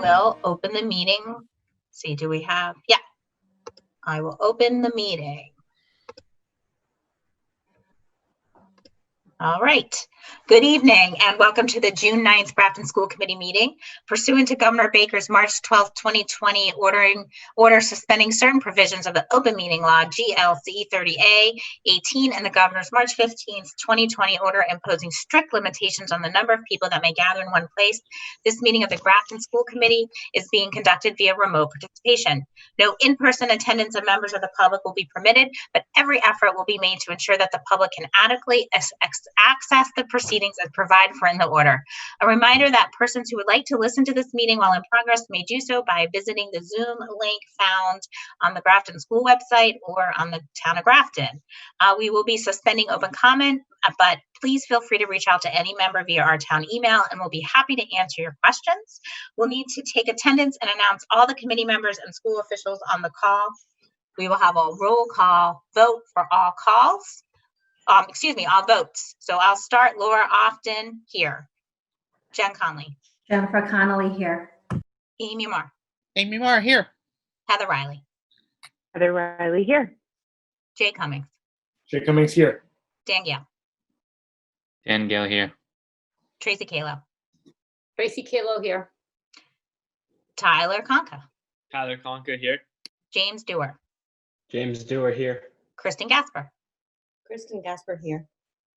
will open the meeting. See, do we have, yeah, I will open the meeting. All right. Good evening and welcome to the June 9th Grafton School Committee meeting. Pursuant to Governor Baker's March 12th, 2020 order suspending certain provisions of the Open Meeting Law, GLC 30A 18, and the Governor's March 15th, 2020 order imposing strict limitations on the number of people that may gather in one place, this meeting of the Grafton School Committee is being conducted via remote participation. No in-person attendance of members of the public will be permitted, but every effort will be made to ensure that the public can adequately access the proceedings as provided for in the order. A reminder that persons who would like to listen to this meeting while in progress may do so by visiting the Zoom link found on the Grafton School website or on the Town of Grafton. We will be suspending open comment, but please feel free to reach out to any member via our town email and we'll be happy to answer your questions. We'll need to take attendance and announce all the committee members and school officials on the call. We will have a roll call vote for all calls. All votes. So I'll start. Laura Often here. Jen Conley. Jennifer Connolly here. Amy Marr. Amy Marr here. Heather Riley. Heather Riley here. Jay Cummings. Jay Cummings here. Dan Gale. Dan Gale here. Tracy Kalo. Tracy Kalo here. Tyler Conca. Tyler Conca here. James Dewar. James Dewar here. Kristen Gasper. Kristen Gasper here.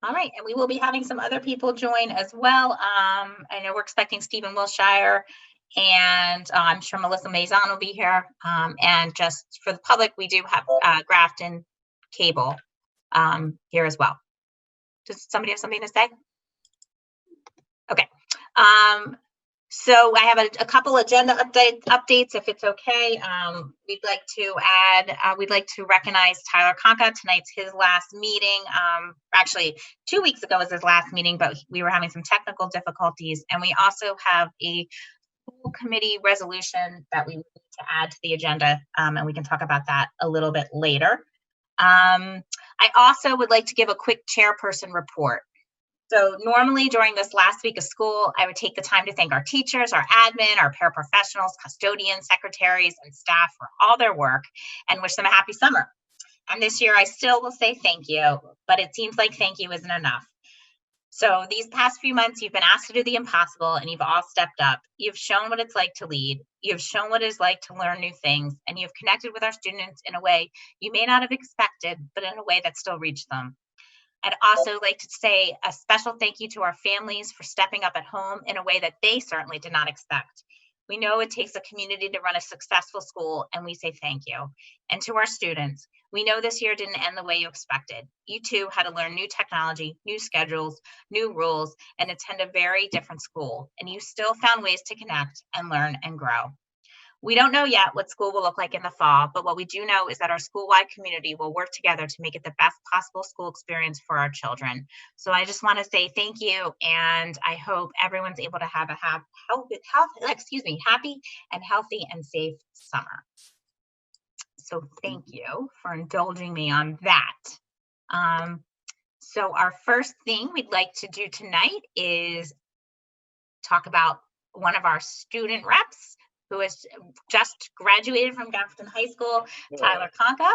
All right, and we will be having some other people join as well. I know we're expecting Stephen Wilshire, and I'm sure Melissa Maison will be here. And just for the public, we do have Grafton Cable here as well. Does somebody have something to say? Okay. So I have a couple agenda updates, if it's okay. We'd like to recognize Tyler Conca. Tonight's his last meeting. Actually, 2 weeks ago was his last meeting, but we were having some technical difficulties. And we also have a school committee resolution that we need to add to the agenda, and we can talk about that a little bit later. I also would like to give a quick chairperson report. So normally during this last week of school, I would take the time to thank our teachers, our admin, our paraprofessionals, custodians, secretaries, and staff for all their work and wish them a happy summer. And this year I still will say thank you, but it seems like thank you isn't enough. So these past few months, you've been asked to do the impossible and you've all stepped up. You've shown what it's like to lead. You've shown what it's like to learn new things, and you've connected with our students in a way you may not have expected, but in a way that still reached them. I'd also like to say a special thank you to our families for stepping up at home in a way that they certainly did not expect. We know it takes a community to run a successful school, and we say thank you. And to our students, we know this year didn't end the way you expected. You too had to learn new technology, new schedules, new rules, and attend a very different school. And you still found ways to connect and learn and grow. We don't know yet what school will look like in the fall, but what we do know is that our school-wide community will work together to make it the best possible school experience for our children. So I just want to say thank you, and I hope everyone's able to have a happy and healthy and safe summer. So thank you for indulging me on that. So our first thing we'd like to do tonight is talk about one of our student reps who has just graduated from Grafton High School, Tyler Conca.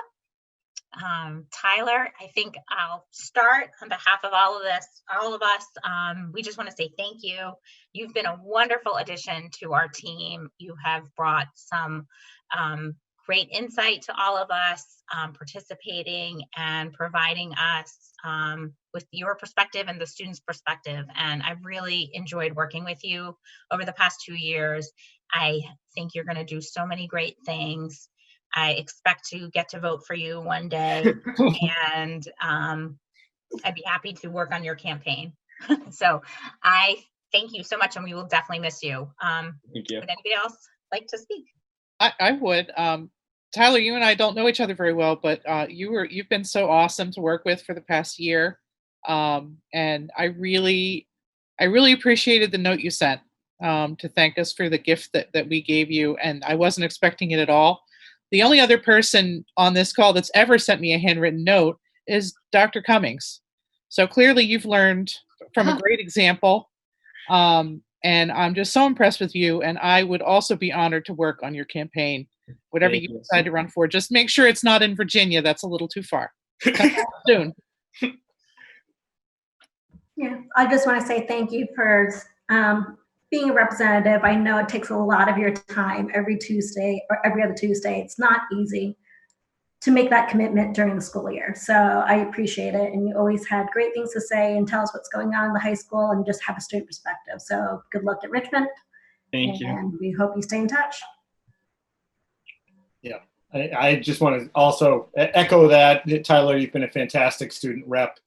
Tyler, I think I'll start on behalf of all of us. We just want to say thank you. You've been a wonderful addition to our team. You have brought some great insight to all of us, participating and providing us with your perspective and the students' perspective. And I've really enjoyed working with you over the past 2 years. I think you're going to do so many great things. I expect to get to vote for you one day, and I'd be happy to work on your campaign. So I thank you so much, and we will definitely miss you. Thank you. Would anybody else like to speak? I would. Tyler, you and I don't know each other very well, but you've been so awesome to work with for the past year. And I really appreciated the note you sent to thank us for the gift that we gave you. And I wasn't expecting it at all. The only other person on this call that's ever sent me a handwritten note is Dr. Cummings. So clearly you've learned from a great example. And I'm just so impressed with you. And I would also be honored to work on your campaign, whatever Thank you you. decide to run for. Just make sure it's not in Virginia. That's a little too far. Come back soon. Yeah, I just want to say thank you for being a representative. I know it takes a lot of your time every Tuesday or every other Tuesday. It's not easy to make that commitment during the school year. So I appreciate it. And you always had great things to say and tell us what's going on in the high school and just have a straight perspective. So good luck at Richmond. Thank you. And we hope you stay in touch. I just want to also echo that. Tyler, you've been a fantastic student rep.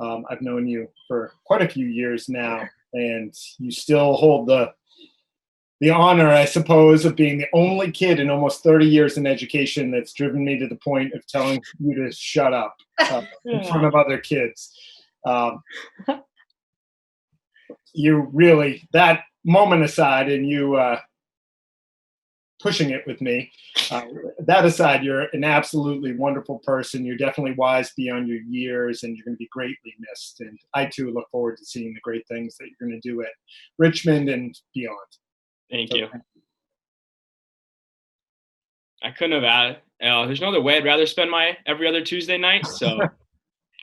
I've known you for quite a few years now, and you still hold the honor, I suppose, of being the only kid in almost 30 years in education that's driven me to the point of telling you to shut up in front of other kids. You really, that moment aside, and you pushing it with me, that aside, you're an absolutely wonderful person. You're definitely wise beyond your years, and you're going to be greatly missed. And I, too, look forward to seeing the great things that you're going to do at Richmond and beyond. Thank you. I couldn't have added. There's no other way. I'd rather spend my every other Tuesday night. So,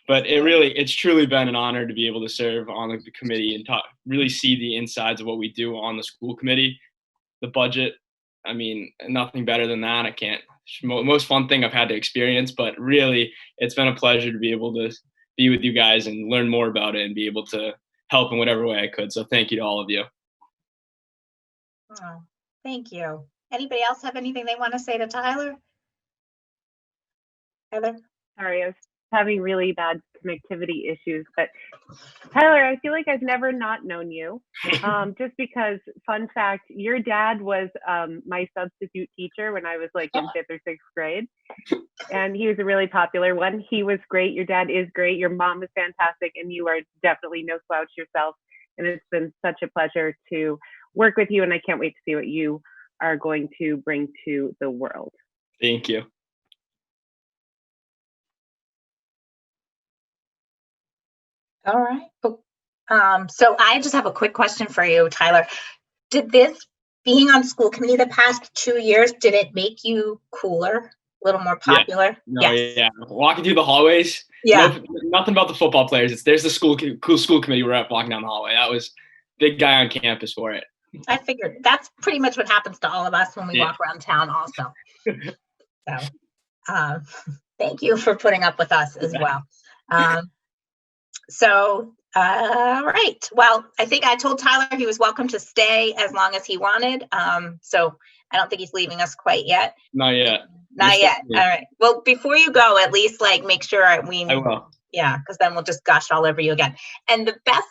but it's truly been an honor to be able to serve on the committee and really see the insides of what we do on the school committee, the budget. I mean, nothing better than that. I can't. Most fun thing I've had to experience, but really, it's been a pleasure to be able to be with you guys and learn more about it and be able to help in whatever way I could. So, thank you to all of you. Oh, thank you. Anybody else have anything they want to say to Tyler? Heather? Sorry, I was having really bad connectivity issues, but Tyler, I feel like I've never not known you. Just because, fun fact, your dad was my substitute teacher when I was like in 5th or 6th grade. And he was a really popular one. He was great. Your dad is great. Your mom is fantastic. And you are definitely no slouch yourself. And it's been such a pleasure to work with you. And I can't wait to see what you are going to bring to the world. Thank you. All right. So I just have a quick question for you, Tyler. Did this being on school committee the past 2 years, did it make you cooler, a little more popular? No, yeah. Walking through the hallways. Yeah. Nothing about the football players. There's the school committee we're at walking down the hallway. That was big guy on campus for it. I figured that's pretty much what happens to all of us when we walk around town also. So thank you for putting up with us as well. All right. Well, I think I told Tyler he was welcome to stay as long as he wanted. So I don't think he's leaving us quite yet. Not yet. Not yet. All right. Well, before you go, at least like make sure I will. Yeah, because then we'll just gush all over you again. And the best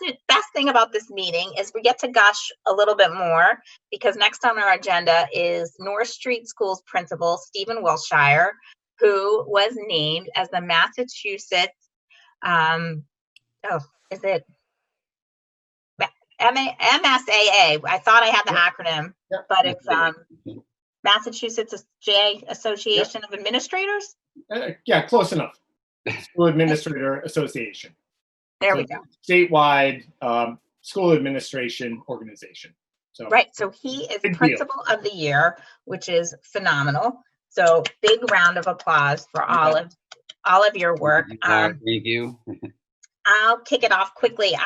thing about this meeting is we get to gush a little bit more because next on our agenda is North Street School's principal, Stephen Wilshire, who was named as the Massachusetts, is it MSAA? I thought I had the acronym, but it's Massachusetts Association of Administrators. Yeah, close enough. School Administrator Association. There we go. Statewide school administration organization. So right. So he is big Principal of the Year, which is phenomenal. So big round of applause for all of your work. Thank you. I'll kick it off quickly.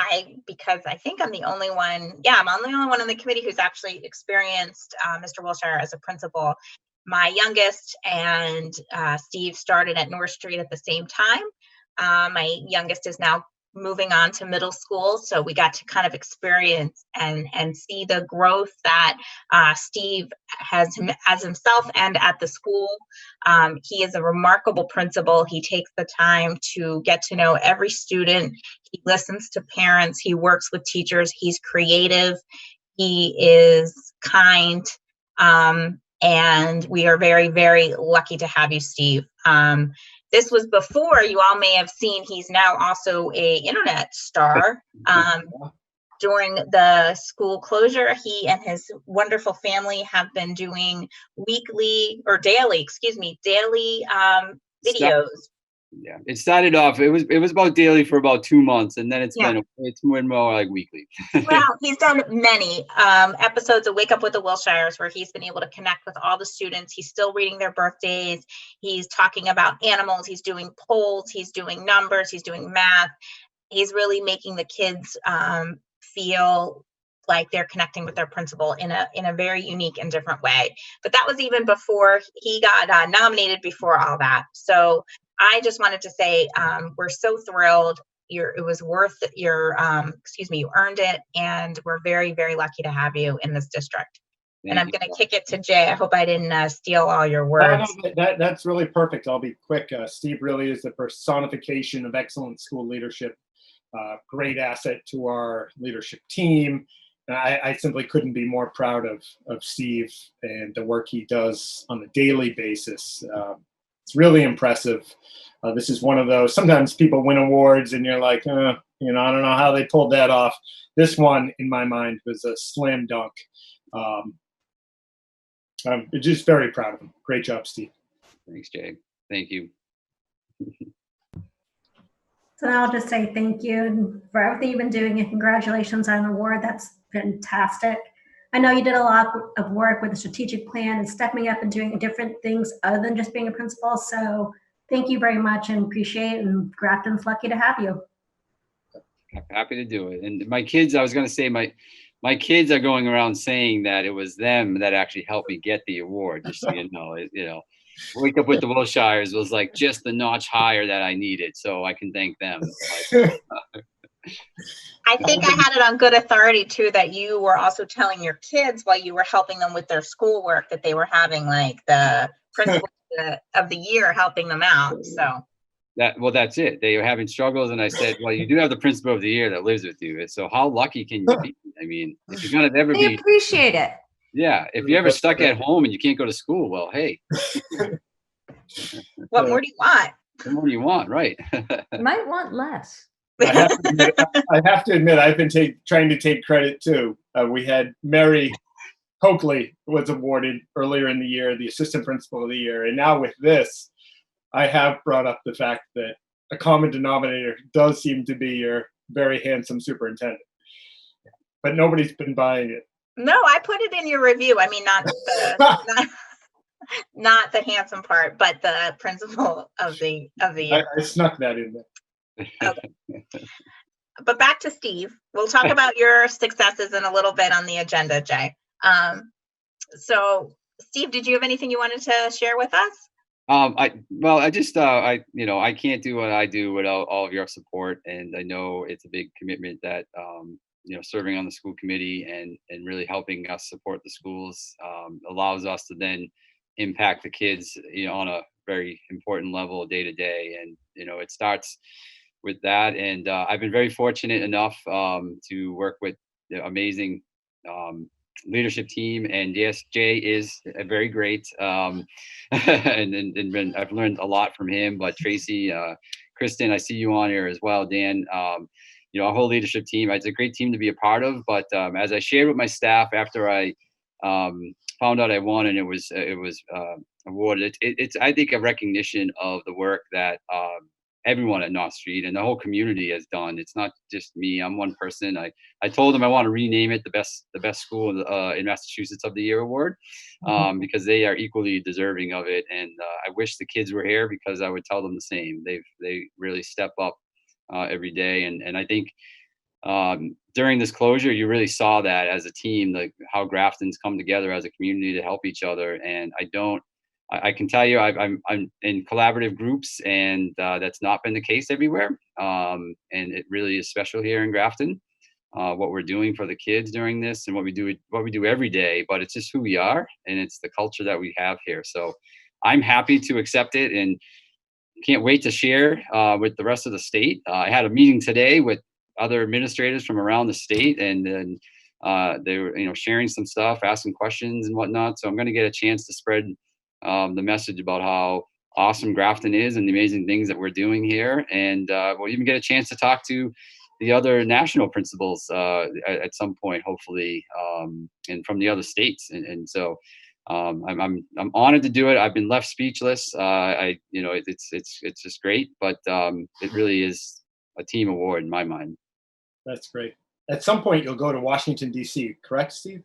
Because I think I'm the only one. Yeah, I'm the only one on the committee who's actually experienced Mr. Wilshire as a principal. My youngest and Steve started at North Street at the same time. My youngest is now moving on to middle school, so we got to kind of experience and see the growth that Steve has as himself and at the school. He is a remarkable principal. He takes the time to get to know every student. He listens to parents. He works with teachers. He's creative. He is kind. And we are very, very lucky to have you, Steve. This was before, you all may have seen, he's now also a internet star. During the school closure, he and his wonderful family have been doing daily videos Yeah, it started off. It was about daily for about 2 months, and then it's Yeah. been more like weekly. Well, he's done many episodes of Wake Up with the Wilshires where he's been able to connect with all the students. He's still reading their birthdays. He's talking about animals. He's doing polls. He's doing numbers. He's doing math. He's really making the kids feel like they're connecting with their principal in a very unique and different way. But that was even before he got nominated, before all that. So I just wanted to say we're so thrilled. It was worth your, you earned it. And we're very, very lucky to have you in this district. And I'm going to kick it to Jay. I hope I didn't steal all your words. That's really perfect. I'll be quick. Steve really is the personification of excellent school leadership. Great asset to our leadership team. And I simply couldn't be more proud of Steve and the work he does on a daily basis. It's really impressive. This is one of those, sometimes people win awards and you're like, I don't know how they pulled that off. This one, in my mind, was a slam dunk. I'm just very proud of him. Great job, Steve. Thanks, Jay. Thank you. So now I'll just say thank you for everything you've been doing, and congratulations on the award. That's fantastic. I know you did a lot of work with the strategic plan and stepping up and doing different things other than just being a principal. So thank you very much and appreciate it. And Grafton's lucky to have you. Happy to do it. And my kids, I was going to say, my kids are going around saying that it was them that actually helped me get the award. Just so you know, Wake Up with the Wilshires was like just the notch higher that I needed. So I can thank them. I think I had it on good authority too, that you were also telling your kids while you were helping them with their schoolwork that they were having like the principal of the year helping them out. So that's it. They were having struggles, and I said, well, you do have the principal of the year that lives with you. So how lucky can you be? I mean, if you're gonna ever They appreciate it. Yeah, if you're ever stuck at home and you can't go to school, well, hey. What more do you want? What more do you want, right? You might want less. I have to admit, I've been trying to take credit too. We had Mary Coakley was awarded earlier in the year, the assistant principal of the year. And now with this, I have brought up the fact that a common denominator does seem to be your very handsome superintendent. But nobody's been buying it. No, I put it in your review. I mean, not the handsome part, but the principal of the year. I snuck that in there. Okay. But back to Steve. We'll talk about your successes in a little bit on the agenda, Jay. So Steve, did you have anything you wanted to share with us? I can't do what I do without all of your support. And I know it's a big commitment that, serving on the school committee and really helping us support the schools allows us to then impact the kids, on a very important level day to day. And, it starts with that. And I've been very fortunate enough to work with the amazing leadership team. And yes, Jay is very great. And I've learned a lot from him. But Tracy, Kristen, I see you on here as well. Dan, our whole leadership team, it's a great team to be a part of. But as I shared with my staff after I found out I won and it was awarded, it's I think a recognition of the work that everyone at North Street and the whole community has done. It's not just me. I'm one person. I told them I want to rename it the best school in Massachusetts of the year award because they are equally deserving of it. And I wish the kids were here because I would tell them the same. They really step up every day. And I think during this closure, you really saw that as a team, like how Grafton's come together as a community to help each other. And I can tell you, I'm in collaborative groups, and that's not been the case everywhere. And it really is special here in Grafton, what we're doing for the kids during this, and what we do every day. But it's just who we are, and it's the culture that we have here. So I'm happy to accept it, and can't wait to share with the rest of the state. I had a meeting today with other administrators from around the state, and then they were sharing some stuff, asking questions and whatnot. So I'm going to get a chance to spread the message about how awesome Grafton is and the amazing things that we're doing here. And we'll even get a chance to talk to the other national principals at some point, hopefully, and from the other states. And so I'm honored to do it. I've been left speechless. It's just great, but it really is a team award in my mind. That's great. At some point, you'll go to Washington, D.C., correct, Steve?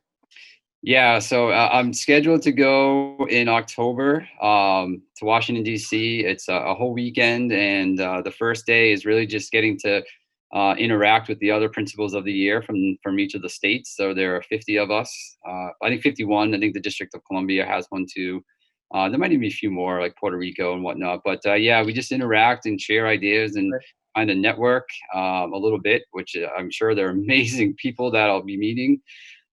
Yeah, so I'm scheduled to go in October to Washington, D.C. It's a whole weekend, and the first day is really just getting to interact with the other principals of the year from each of the states. So there are 50 of us. I think 51. I think the District of Columbia has one too. There might even be a few more, like Puerto Rico and whatnot. But yeah, we just interact and share ideas and kind of network a little bit, which I'm sure they're amazing people that I'll be meeting.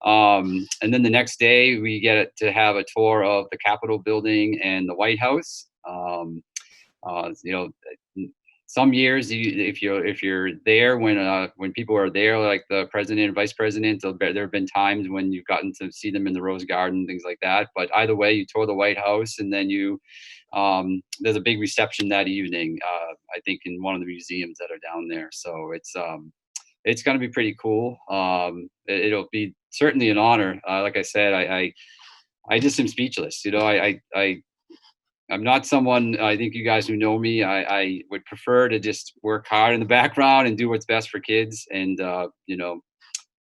And then the next day, we get to have a tour of the Capitol building and the White House. Some years, if you're there when people are there, like the president and vice president, there have been times when you've gotten to see them in the Rose Garden, things like that. But either way, you tour the White House, and then there's a big reception that evening. I think in one of the museums that are down there. So it's going to be pretty cool. It'll be certainly an honor. Like I said, I just am speechless. I'm not someone, I think you guys who know me, I would prefer to just work hard in the background and do what's best for kids and, kind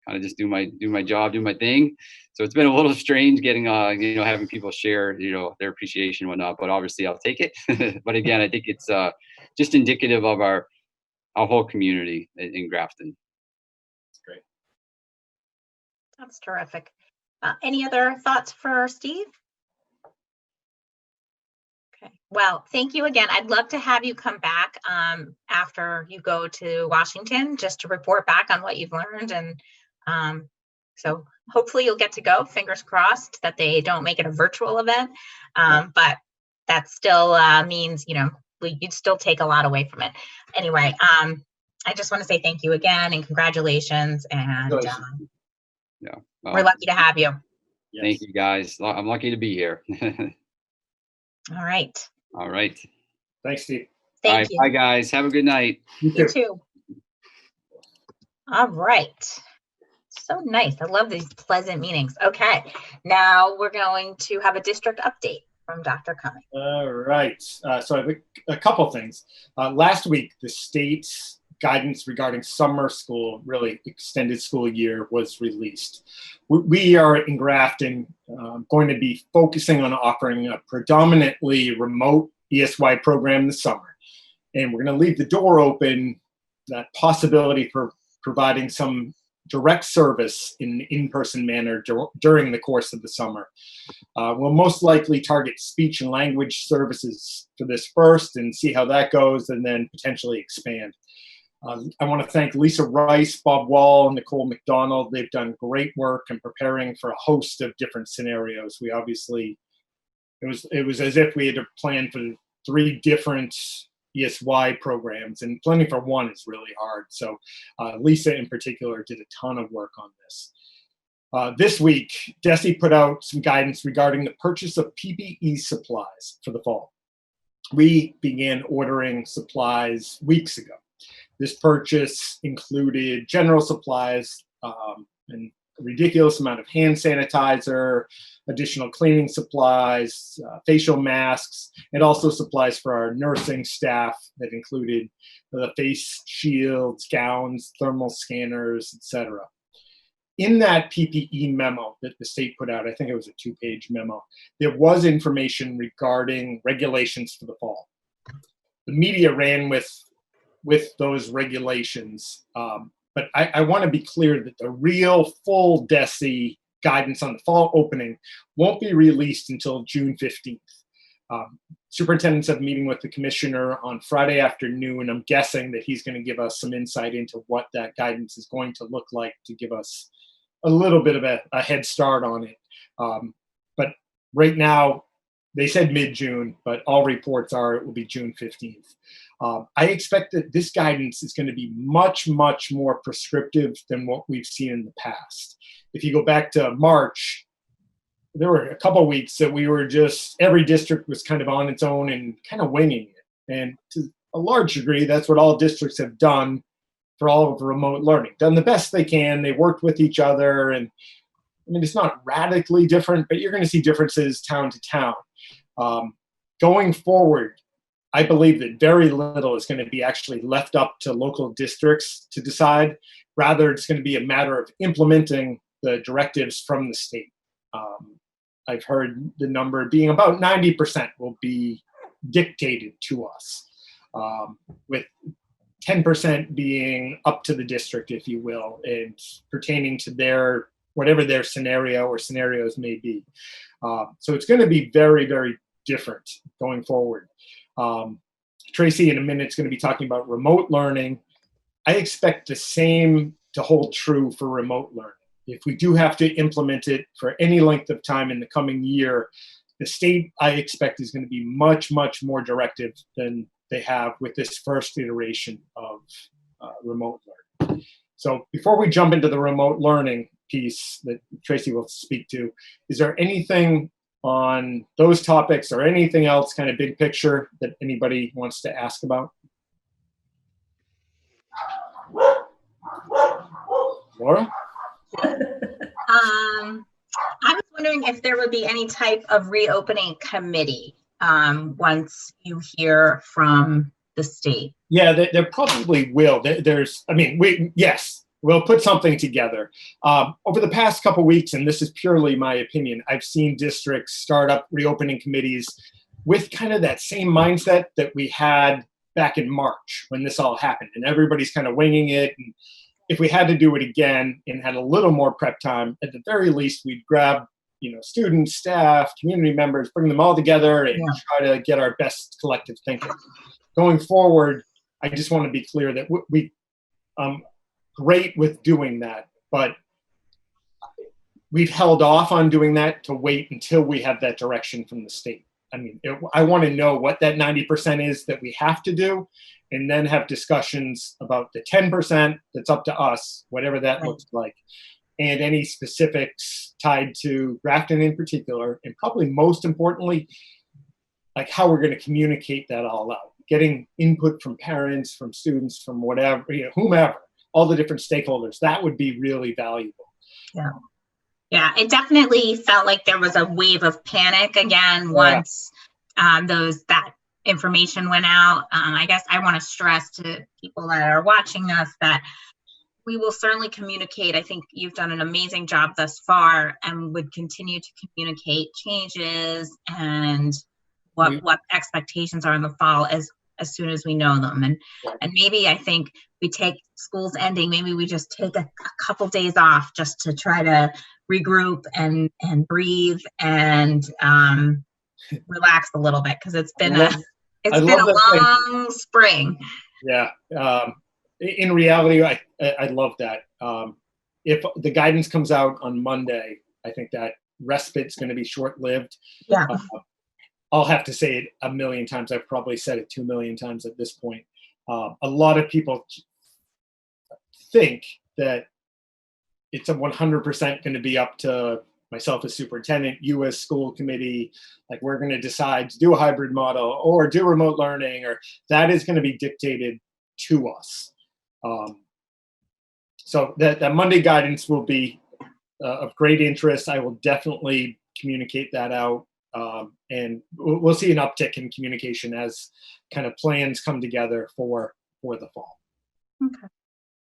of just do my job, do my thing. So it's been a little strange getting, having people share, their appreciation and whatnot, but obviously I'll take it. But again, I think it's just indicative of our whole community in Grafton. That's great. That's terrific. Any other thoughts for Steve? Okay. Well, thank you again. I'd love to have you come back after you go to Washington just to report back on what you've learned. And so hopefully you'll get to go. Fingers crossed that they don't make it a virtual event. But that still means, you'd still take a lot away from it. Anyway, I just want to say thank you again and congratulations. And we're lucky to have you. Yes. Thank you, guys. I'm lucky to be here. All right. All right. Thanks, Steve. Thank you. Bye, guys. Have a good night. You too. All right. So nice. I love these pleasant meetings. Okay. Now we're going to have a district update from Dr. Cumming. All right. So I have a couple things. Last week, the state's guidance regarding summer school, really extended school year, was released. We are in Grafton going to be focusing on offering a predominantly remote ESY program this summer. And we're going to leave the door open, that possibility for providing some direct service in an in-person manner during the course of the summer. We'll most likely target speech and language services for this first and see how that goes, and then potentially expand. I want to thank Lisa Rice, Bob Wall, and Nicole McDonald. They've done great work in preparing for a host of different scenarios. We obviously, it was as if we had to plan for 3 different ESY programs, and planning for one is really hard. So Lisa in particular did a ton of work on this. This week, DESE put out some guidance regarding the purchase of PPE supplies for the fall. We began ordering supplies weeks ago. This purchase included general supplies and a ridiculous amount of hand sanitizer, additional cleaning supplies, facial masks, and also supplies for our nursing staff that included the face shields, gowns, thermal scanners, etc. In that PPE memo that the state put out, I think it was a 2-page memo, there was information regarding regulations for the fall. The media ran with those regulations. But I want to be clear that the real full DESE guidance on the fall opening won't be released until June 15th. Superintendents have a meeting with the commissioner on Friday afternoon. I'm guessing that he's going to give us some insight into what that guidance is going to look like to give us a little bit of a head start on it. But right now, they said mid-June, but all reports are it will be June 15th. I expect that this guidance is going to be much, much more prescriptive than what we've seen in the past. If you go back to March, there were a couple of weeks that we were every district was kind of on its own and kind of winging it. And to a large degree, that's what all districts have done for all of remote learning. Done the best they can. They worked with each other, and I mean, it's not radically different, but you're going to see differences town to town. Going forward, I believe that very little is going to be actually left up to local districts to decide. Rather, it's going to be a matter of implementing the directives from the state. I've heard the number being about 90% will be dictated to us, with 10% being up to the district, if you will, and pertaining to their whatever their scenario or scenarios may be. So it's going to be very, very different going forward. Tracy in a minute is going to be talking about remote learning. I expect the same to hold true for remote learning. If we do have to implement it for any length of time in the coming year, the state, I expect, is going to be much, much more directive than they have with this first iteration of remote learning. So before we jump into the remote learning piece that Tracy will speak to, is there anything on those topics or anything else kind of big picture that anybody wants to ask about? Laura? I was wondering if there would be any type of reopening committee once you hear from the state. Yeah, there probably will. Yes, we'll put something together. Over the past couple weeks, and this is purely my opinion, I've seen districts start up reopening committees with kind of that same mindset that we had back in March when this all happened, and everybody's kind of winging it. And if we had to do it again and had a little more prep time, at the very least, we'd grab, students, staff, community members, bring them all together and try to get our best collective thinking. Going forward, I just want to be clear that we great with doing that, but we've held off on doing that to wait until we have that direction from the state. I mean, I want to know what that 90% is that we have to do, and then have discussions about the 10% that's up to us, whatever that looks like, and any specifics tied to Grafton in particular, and probably most importantly, like how we're going to communicate that all out. Getting input from parents, from students, from whatever, whomever, all the different stakeholders, that would be really valuable. Yeah. Yeah, it definitely felt like there was a wave of panic again once that information went out. I guess I want to stress to people that are watching us that we will certainly communicate. I think you've done an amazing job thus far, and would continue to communicate changes and what expectations are in the fall as soon as we know them. And maybe I think we take school's ending, maybe we just take a couple days off just to try to regroup and breathe and relax a little bit, because it's been a long spring. Yeah. In reality, I love that. If the guidance comes out on Monday, I think that respite's going to be short-lived. Yeah. I'll have to say it a million times. I've probably said it 2 million times at this point. A lot of people think that it's 100% going to be up to myself as superintendent, you as school committee, like we're going to decide to do a hybrid model or do remote learning, or that is going to be dictated to us. So that Monday guidance will be of great interest. I will definitely communicate that out. And we'll see an uptick in communication as kind of plans come together for the fall. Okay.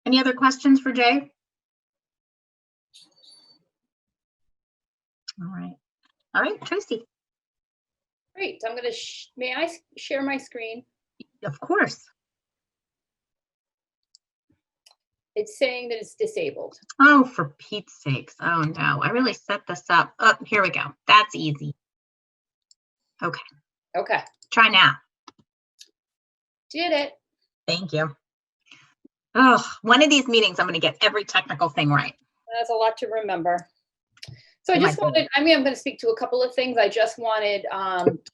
Any other questions for Jay? All right, Tracy. Great. I'm going to, may I share my screen? Of course. It's saying that it's disabled. Oh, for Pete's sakes. Oh no, I really set this up. Oh, here we go. That's easy. Okay. Okay. Try now. Did it. Thank you. Oh, one of these meetings, I'm going to get every technical thing right. That's a lot to remember. So I just wanted, I'm going to speak to a couple of things. I just wanted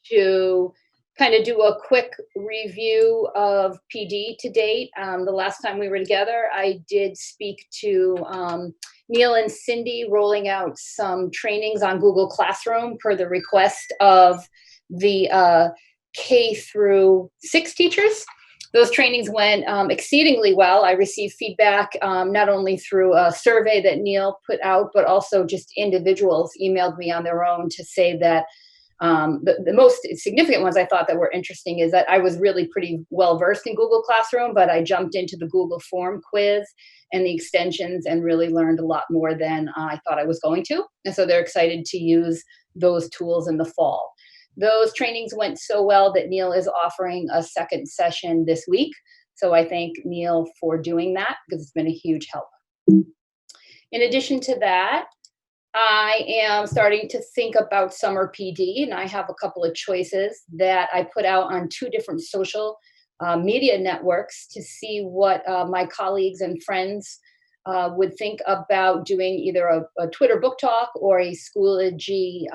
to kind of do a quick review of PD to date. The last time we were together, I did speak to Neil and Cindy rolling out some trainings on Google Classroom per the request of the K through 6 teachers. those trainings went exceedingly well. I received feedback not only through a survey that Neil put out, but also just individuals emailed me on their own to say that the most significant ones I thought that were interesting is that I was really pretty well versed in Google Classroom, but I jumped into the Google Form quiz and the extensions and really learned a lot more than I thought I was going to. And so they're excited to use those tools in the fall. Those trainings went so well that Neil is offering a second session this week. So I thank Neil for doing that because it's been a huge help. In addition to that, I am starting to think about summer PD, and I have a couple of choices that I put out on 2 different social media networks to see what my colleagues and friends would think about doing either a Twitter book talk or a Schoology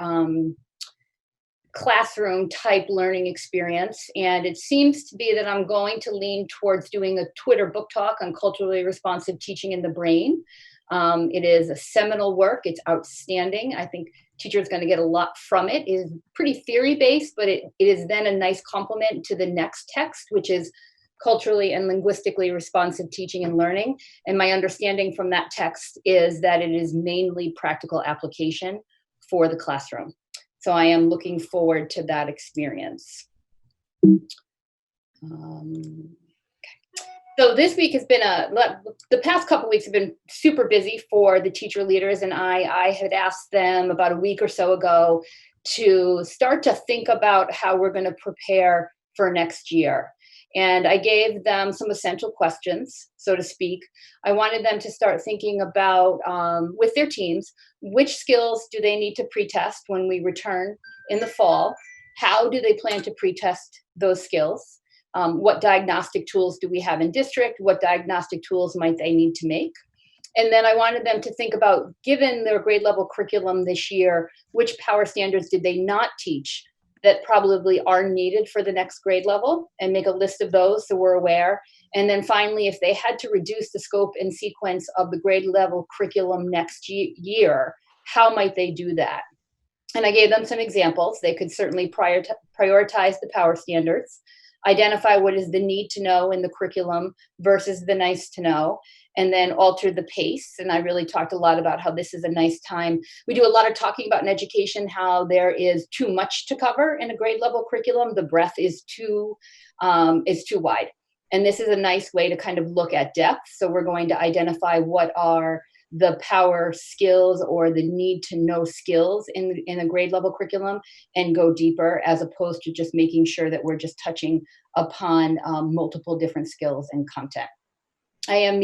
classroom type learning experience. And it seems to be that I'm going to lean towards doing a Twitter book talk on culturally responsive teaching in the brain. It is a seminal work. It's outstanding. I think teachers are going to get a lot from it. It is pretty theory-based, but it is then a nice complement to the next text, which is culturally and linguistically responsive teaching and learning. And my understanding from that text is that it is mainly practical application for the classroom. So I am looking forward to that experience. So this week has been the past couple of weeks have been super busy for the teacher leaders, and I had asked them about a week or so ago to start to think about how we're going to prepare for next year. And I gave them some essential questions, so to speak. I wanted them to start thinking about, with their teams, which skills do they need to pre-test when we return in the fall? How do they plan to pre-test those skills? What diagnostic tools do we have in district? What diagnostic tools might they need to make? And then I wanted them to think about, given their grade level curriculum this year, which power standards did they not teach that probably are needed for the next grade level, and make a list of those so we're aware. And then finally, if they had to reduce the scope and sequence of the grade level curriculum next year, how might they do that? And I gave them some examples. They could certainly prioritize the power standards, identify what is the need to know in the curriculum versus the nice to know, and then alter the pace. And I really talked a lot about how this is a nice time. We do a lot of talking about in education, how there is too much to cover in a grade level curriculum. The breadth is too wide. And this is a nice way to kind of look at depth. So we're going to identify what are the power skills or the need to know skills in a grade level curriculum and go deeper, as opposed to just making sure that we're just touching upon multiple different skills and content. I am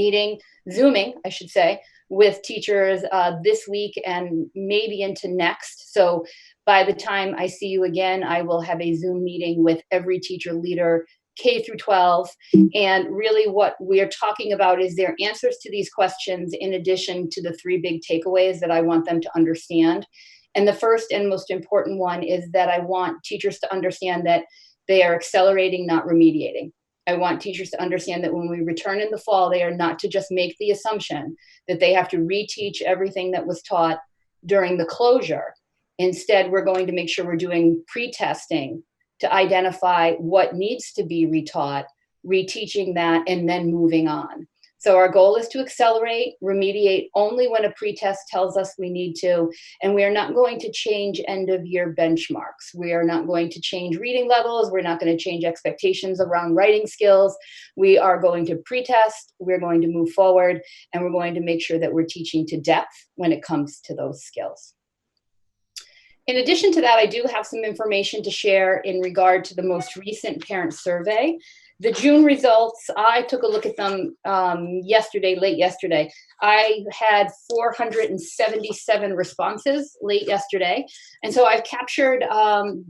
Zooming, I should say, with teachers this week and maybe into next. So by the time I see you again, I will have a Zoom meeting with every teacher leader, K through 12. And really what we're talking about is their answers to these questions in addition to the 3 big takeaways that I want them to understand. And the first and most important one is that I want teachers to understand that they are accelerating, not remediating. I want teachers to understand that when we return in the fall, they are not to just make the assumption that they have to reteach everything that was taught during the closure. Instead, we're going to make sure we're doing pre-testing to identify what needs to be retaught, reteaching that, and then moving on. So our goal is to accelerate, remediate only when a pretest tells us we need to, and we are not going to change end of year benchmarks. We are not going to change reading levels. We're not going to change expectations around writing skills. We are going to pretest, we're going to move forward, and we're going to make sure that we're teaching to depth when it comes to those skills. In addition to that, I do have some information to share in regard to the most recent parent survey. The June results, I took a look at them late yesterday. I had 477 responses late yesterday. And so I've captured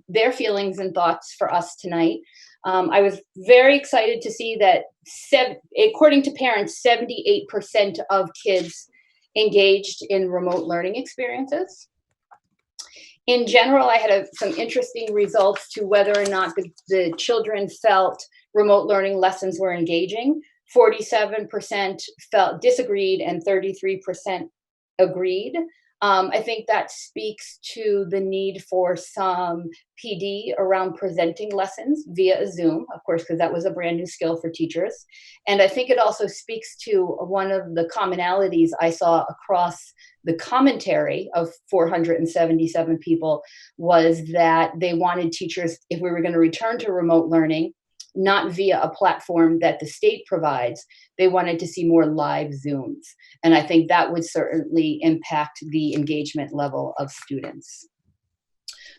their feelings and thoughts for us tonight. I was very excited to see that, according to parents, 78% of kids engaged in remote learning experiences. In general, I had some interesting results to whether or not the children felt remote learning lessons were engaging. 47% disagreed and 33% agreed. I think that speaks to the need for some PD around presenting lessons via Zoom, of course, because that was a brand new skill for teachers. And I think it also speaks to one of the commonalities I saw across the commentary of 477 people was that they wanted teachers, if we were going to return to remote learning, not via a platform that the state provides. They wanted to see more live Zooms. And I think that would certainly impact the engagement level of students.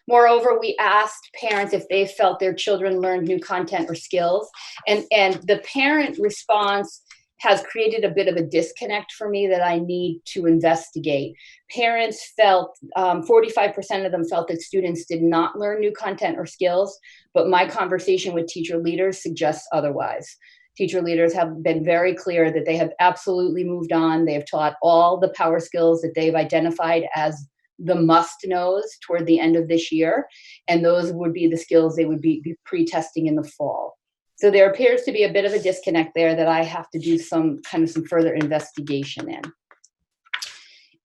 Moreover, we asked parents if they felt their children learned new content or skills. And the parent response has created a bit of a disconnect for me that I need to investigate. Parents felt, 45% of them felt that students did not learn new content or skills, but my conversation with teacher leaders suggests otherwise. Teacher leaders have been very clear that they have absolutely moved on. They have taught all the power skills that they've identified as the must-knows toward the end of this year, and those would be the skills they would be pre-testing in the fall. So there appears to be a bit of a disconnect there that I have to do some further investigation in.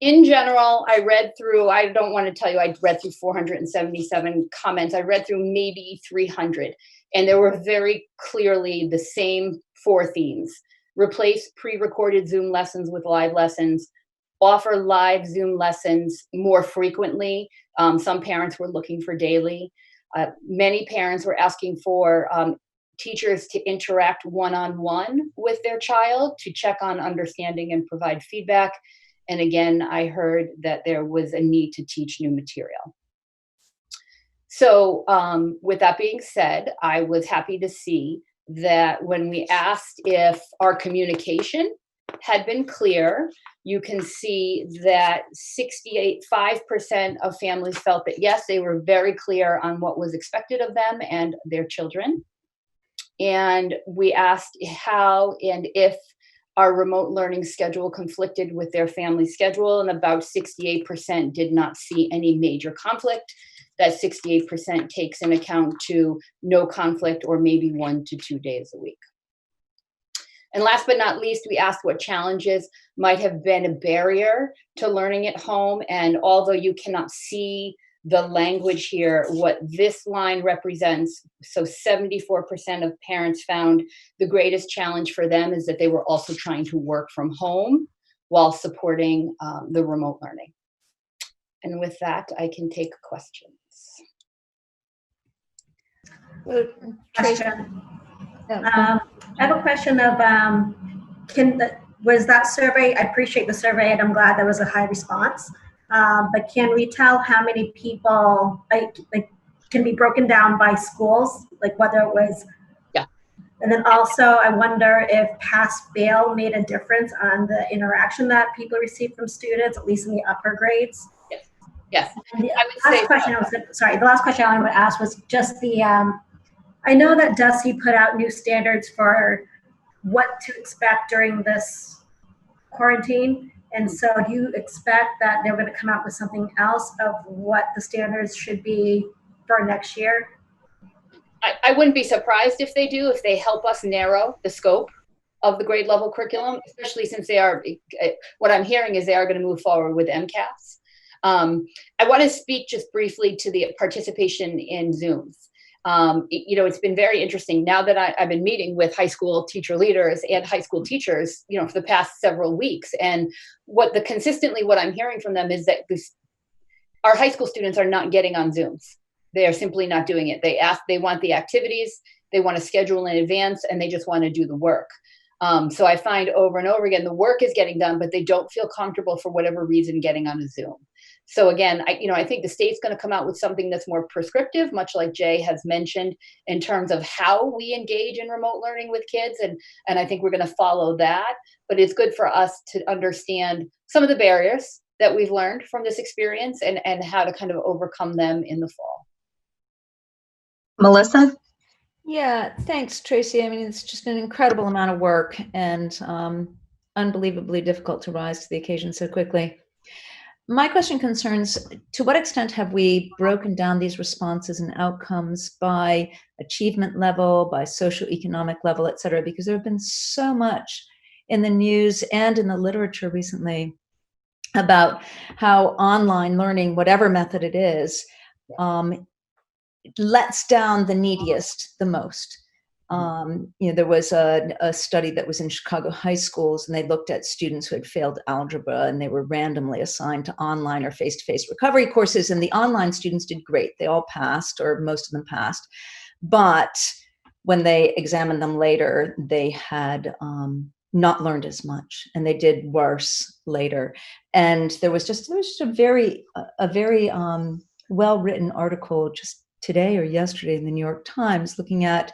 In general, I read through, I don't want to tell you I read through 477 comments. I read through maybe 300, and there were very clearly the same 4 themes. Replace pre-recorded Zoom lessons with live lessons, offer live Zoom lessons more frequently. Some parents were looking for daily. Many parents were asking for teachers to interact one-on-one with their child to check on understanding and provide feedback. And again, I heard that there was a need to teach new material. So with that being said, I was happy to see that when we asked if our communication had been clear, you can see that 5% of families felt that yes, they were very clear on what was expected of them and their children. And we asked how and if our remote learning schedule conflicted with their family schedule, and about 68% did not see any major conflict. That 68% takes in account to no conflict or maybe 1 to 2 days a week. And last but not least, we asked what challenges might have been a barrier to learning at home. And although you cannot see the language here, what this line represents, so 74% of parents found the greatest challenge for them is that they were also trying to work from home while supporting the remote learning. And with that, I can take questions. Question. I have a question of, was that survey, I appreciate the survey and I'm glad there was a high response, but can we tell how many people, like can be broken down by schools, like whether it was, yeah. And then also I wonder if pass-fail made a difference on the interaction that people receive from students, at least in the upper grades? Yes, yes. And the last question I wanted to ask was just the, I know that DESE put out new standards for what to expect during this quarantine. And so do you expect that they're going to come out with something else of what the standards should be for next year? I wouldn't be surprised if they do, if they help us narrow the scope of the grade level curriculum, especially since they are, what I'm hearing is they are going to move forward with MCAS. I want to speak just briefly to the participation in Zooms. It's been very interesting now that I've been meeting with high school teacher leaders and high school teachers, for the past several weeks. And what I'm hearing from them is that our high school students are not getting on Zooms. They are simply not doing it. They want the activities, they want to schedule in advance, and they just want to do the work. So I find over and over again, the work is getting done, but they don't feel comfortable for whatever reason getting on a Zoom. So again, I think the state's going to come out with something that's more prescriptive, much like Jay has mentioned, in terms of how we engage in remote learning with kids. And I think we're going to follow that. But it's good for us to understand some of the barriers that we've learned from this experience and how to kind of overcome them in the fall. Melissa? Yeah, thanks, Tracy. I mean, it's just an incredible amount of work and unbelievably difficult to rise to the occasion so quickly. My question concerns, to what extent have we broken down these responses and outcomes by achievement level, by socioeconomic level, et cetera? Because there have been so much in the news and in the literature recently about how online learning, whatever method it is, lets down the neediest the most. There was a study that was in Chicago high schools, and they looked at students who had failed algebra, and they were randomly assigned to online or face-to-face recovery courses. And the online students did great. They all passed, or most of them passed. But when they examined them later, they had not learned as much, and they did worse later. And there was just a very well-written article just today or yesterday in the New York Times looking at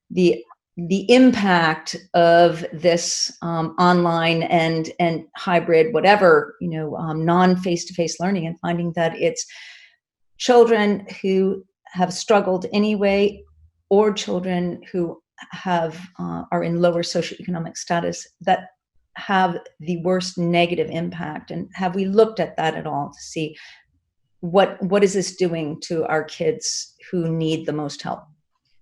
the impact of this online and hybrid, whatever, non-face-to-face learning, and finding that it's children who have struggled anyway, or children who are in lower socioeconomic status that have the worst negative impact. And have we looked at that at all to see what is this doing to our kids who need the most help?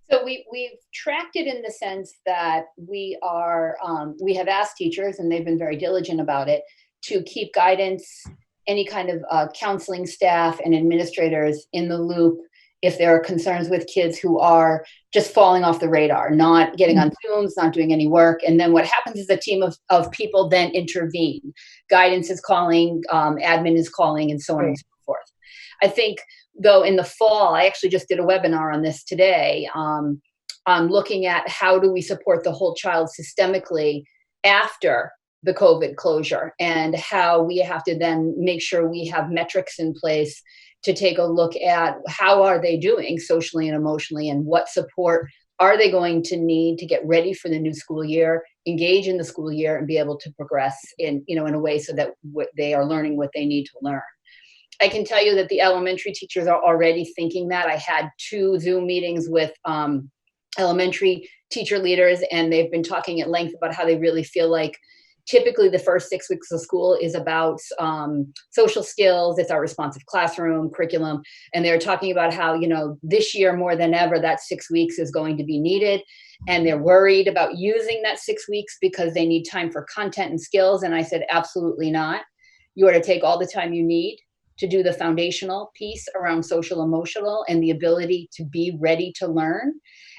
So we've tracked it in the sense that we have asked teachers, and they've been very diligent about it, to keep guidance, any kind of counseling staff and administrators in the loop if there are concerns with kids who are just falling off the radar, not getting on Zooms, not doing any work. And then what happens is a team of people then intervene. Guidance is calling, admin is calling, and so on and so forth. I think, though, in the fall, I actually just did a webinar on this today, on looking at how do we support the whole child systemically after the COVID closure, and how we have to then make sure we have metrics in place to take a look at how are they doing socially and emotionally, and what support are they going to need to get ready for the new school year, engage in the school year, and be able to progress in a way so that they are learning what they need to learn. I can tell you that the elementary teachers are already thinking that. I had 2 Zoom meetings with elementary teacher leaders, and they've been talking at length about how they really feel like typically the first 6 weeks of school is about social skills. It's our responsive classroom curriculum. And they're talking about how, this year more than ever, that 6 weeks is going to be needed. And they're worried about using that 6 weeks because they need time for content and skills. And I said, absolutely not. You are to take all the time you need to do the foundational piece around social emotional and the ability to be ready to learn,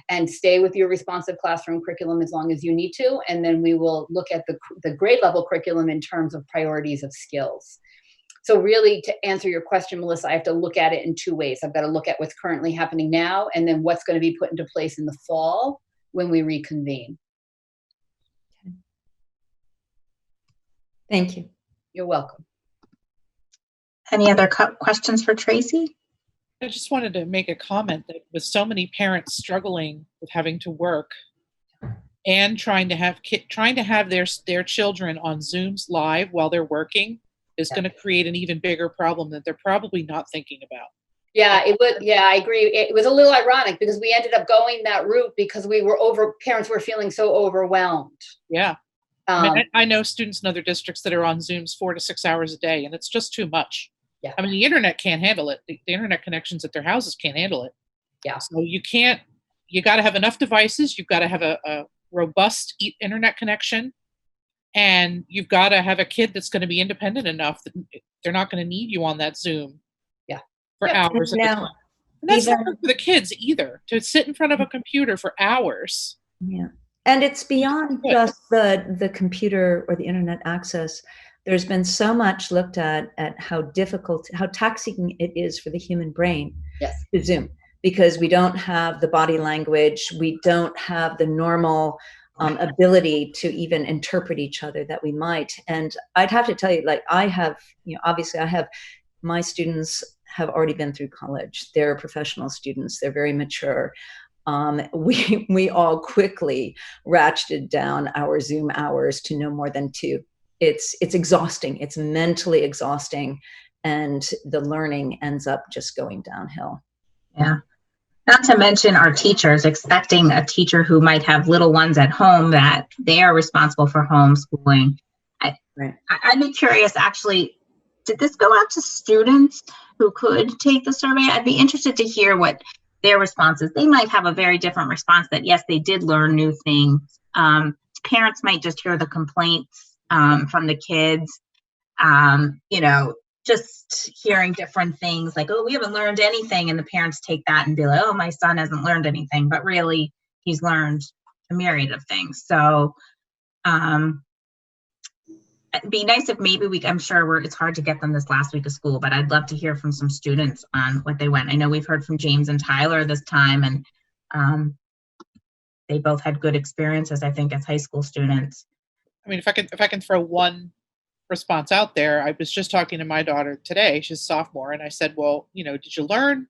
and stay with your responsive classroom curriculum as long as you need to. And then we will look at the grade level curriculum in terms of priorities of skills. So really, to answer your question, Melissa, I have to look at it in 2 ways. I've got to look at what's currently happening now, and then what's going to be put into place in the fall when we reconvene. Thank you. You're welcome. Any other questions for Tracy? I just wanted to make a comment that with so many parents struggling with having to work and trying to have their children on Zooms live while they're working is going to create an even bigger problem that they're probably not thinking about. Yeah, it would. Yeah, I agree. It was a little ironic because we ended up going that route because parents were feeling so overwhelmed. Yeah. I know students in other districts that are on Zooms 4 to 6 hours a day, and it's just too much. Yeah. I mean, the internet can't handle it. The internet connections at their houses can't handle it. Yeah. So you got to have enough devices. You've got to have a robust internet connection, and you've got to have a kid that's going to be independent enough that they're not going to need you on that Zoom for hours at a time. And that's not good for the kids either, to sit in front of a computer for hours. Yeah. And it's beyond just the computer or the internet access. There's been so much looked at how taxing it is for the human brain to Zoom, because we don't have the body language, we don't have the normal ability to even interpret each other that we might. And I'd have to tell you, obviously my students have already been through college. They're professional students. They're very mature. We all quickly ratcheted down our Zoom hours to no more than 2. It's exhausting. It's mentally exhausting, and the learning ends up just going downhill. Yeah. Not to mention our teachers, expecting a teacher who might have little ones at home that they are responsible for homeschooling. I'd be curious, actually, did this go out to students who could take the survey? I'd be interested to hear what their response is. They might have a very different response that, yes, they did learn new things. Parents might just hear the complaints from the kids. You know, just hearing different things like, oh, we haven't learned anything. And the parents take that and be like, oh, my son hasn't learned anything, but really he's learned a myriad of things. So it'd be nice if maybe I'm sure it's hard to get them this last week of school, but I'd love to hear from some students on what they went. I know we've heard from James and Tyler this time, and they both had good experiences, I think, as high school students. I mean, if I can throw one response out there, I was just talking to my daughter today. She's a sophomore, and I said, well, you know, did you learn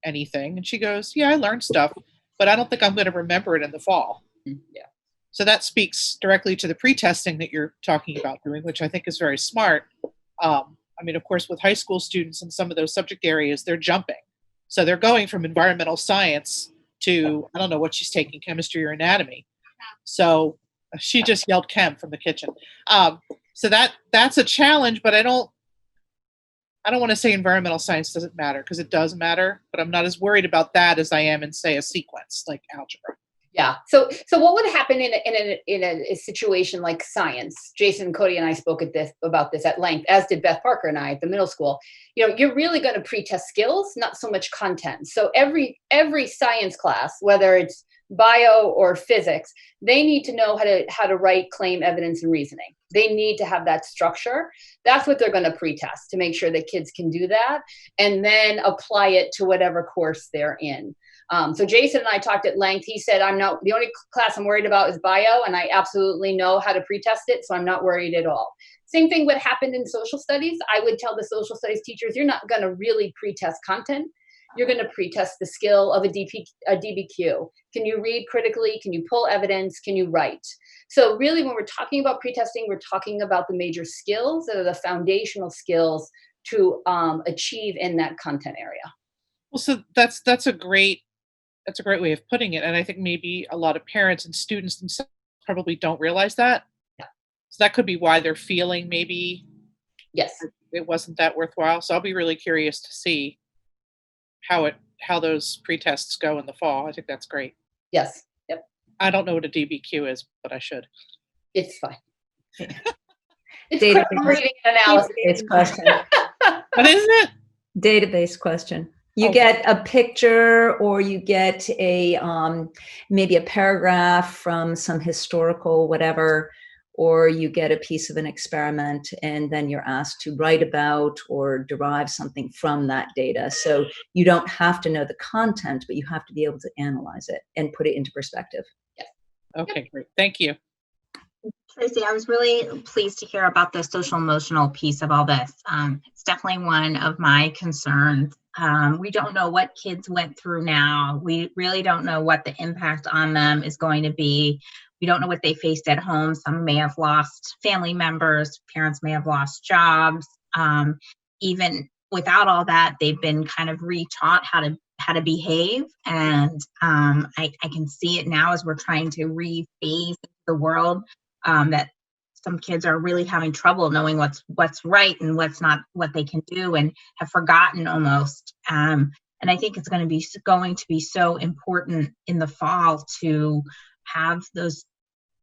anything? And she goes, yeah, I learned stuff, but I don't think I'm going to remember it in the fall. Yeah. So that speaks directly to the pre-testing that you're talking about doing, which I think is very smart. I mean, of course, with high school students in some of those subject areas, they're jumping. So they're going from environmental science to, I don't know what she's taking, chemistry or anatomy. So she just yelled chem from the kitchen. So that's a challenge, but I don't want to say environmental science doesn't matter, because it does matter, but I'm not as worried about that as I am in, say, a sequence like algebra. Yeah. So what would happen in a situation like science? Jason, Cody, and I spoke about this at length, as did Beth Parker and I at the middle school. You know, you're really going to pre-test skills, not so much content. So every science class, whether it's bio or physics, they need to know how to write, claim, evidence, and reasoning. They need to have that structure. That's what they're going to pre-test, to make sure that kids can do that and then apply it to whatever course they're in. So Jason and I talked at length. He said, the only class I'm worried about is bio, and I absolutely know how to pre-test it, so I'm not worried at all. Same thing would happen in social studies. I would tell the social studies teachers, you're not going to really pre-test content. You're going to pre-test the skill of a DBQ. Can you read critically? Can you pull evidence? Can you write? So really, when we're talking about pre-testing, we're talking about the major skills that are the foundational skills to achieve in that content area. Well, so that's a great way of putting it. And I think maybe a lot of parents and students themselves probably don't realize that. Yeah. So that could be why they're feeling maybe yes, it wasn't that worthwhile. So I'll be really curious to see how those pre-tests go in the fall. I think that's great. Yes. Yep. I don't know what a DBQ is, but I should. It's fine. It's Database. reading analysis. Database question. What is it? Database question. You Oh. get a picture, or you get a maybe a paragraph from some historical whatever, or you get a piece of an experiment, and then you're asked to write about or derive something from that data. So you don't have to know the content, but you have to be able to analyze it and put it into perspective. Okay, great. Thank you. Tracy, I was really pleased to hear about the social emotional piece of all this. It's definitely one of my concerns. We don't know what kids went through now. We really don't know what the impact on them is going to be. We don't know what they faced at home. Some may have lost family members. Parents may have lost jobs. Even without all that, they've been kind of retaught how to behave. And I can see it now as we're trying to rephase the world, that some kids are really having trouble knowing what's right and what's not, what they can do, and have forgotten almost. And I think it's going to be so important in the fall to have those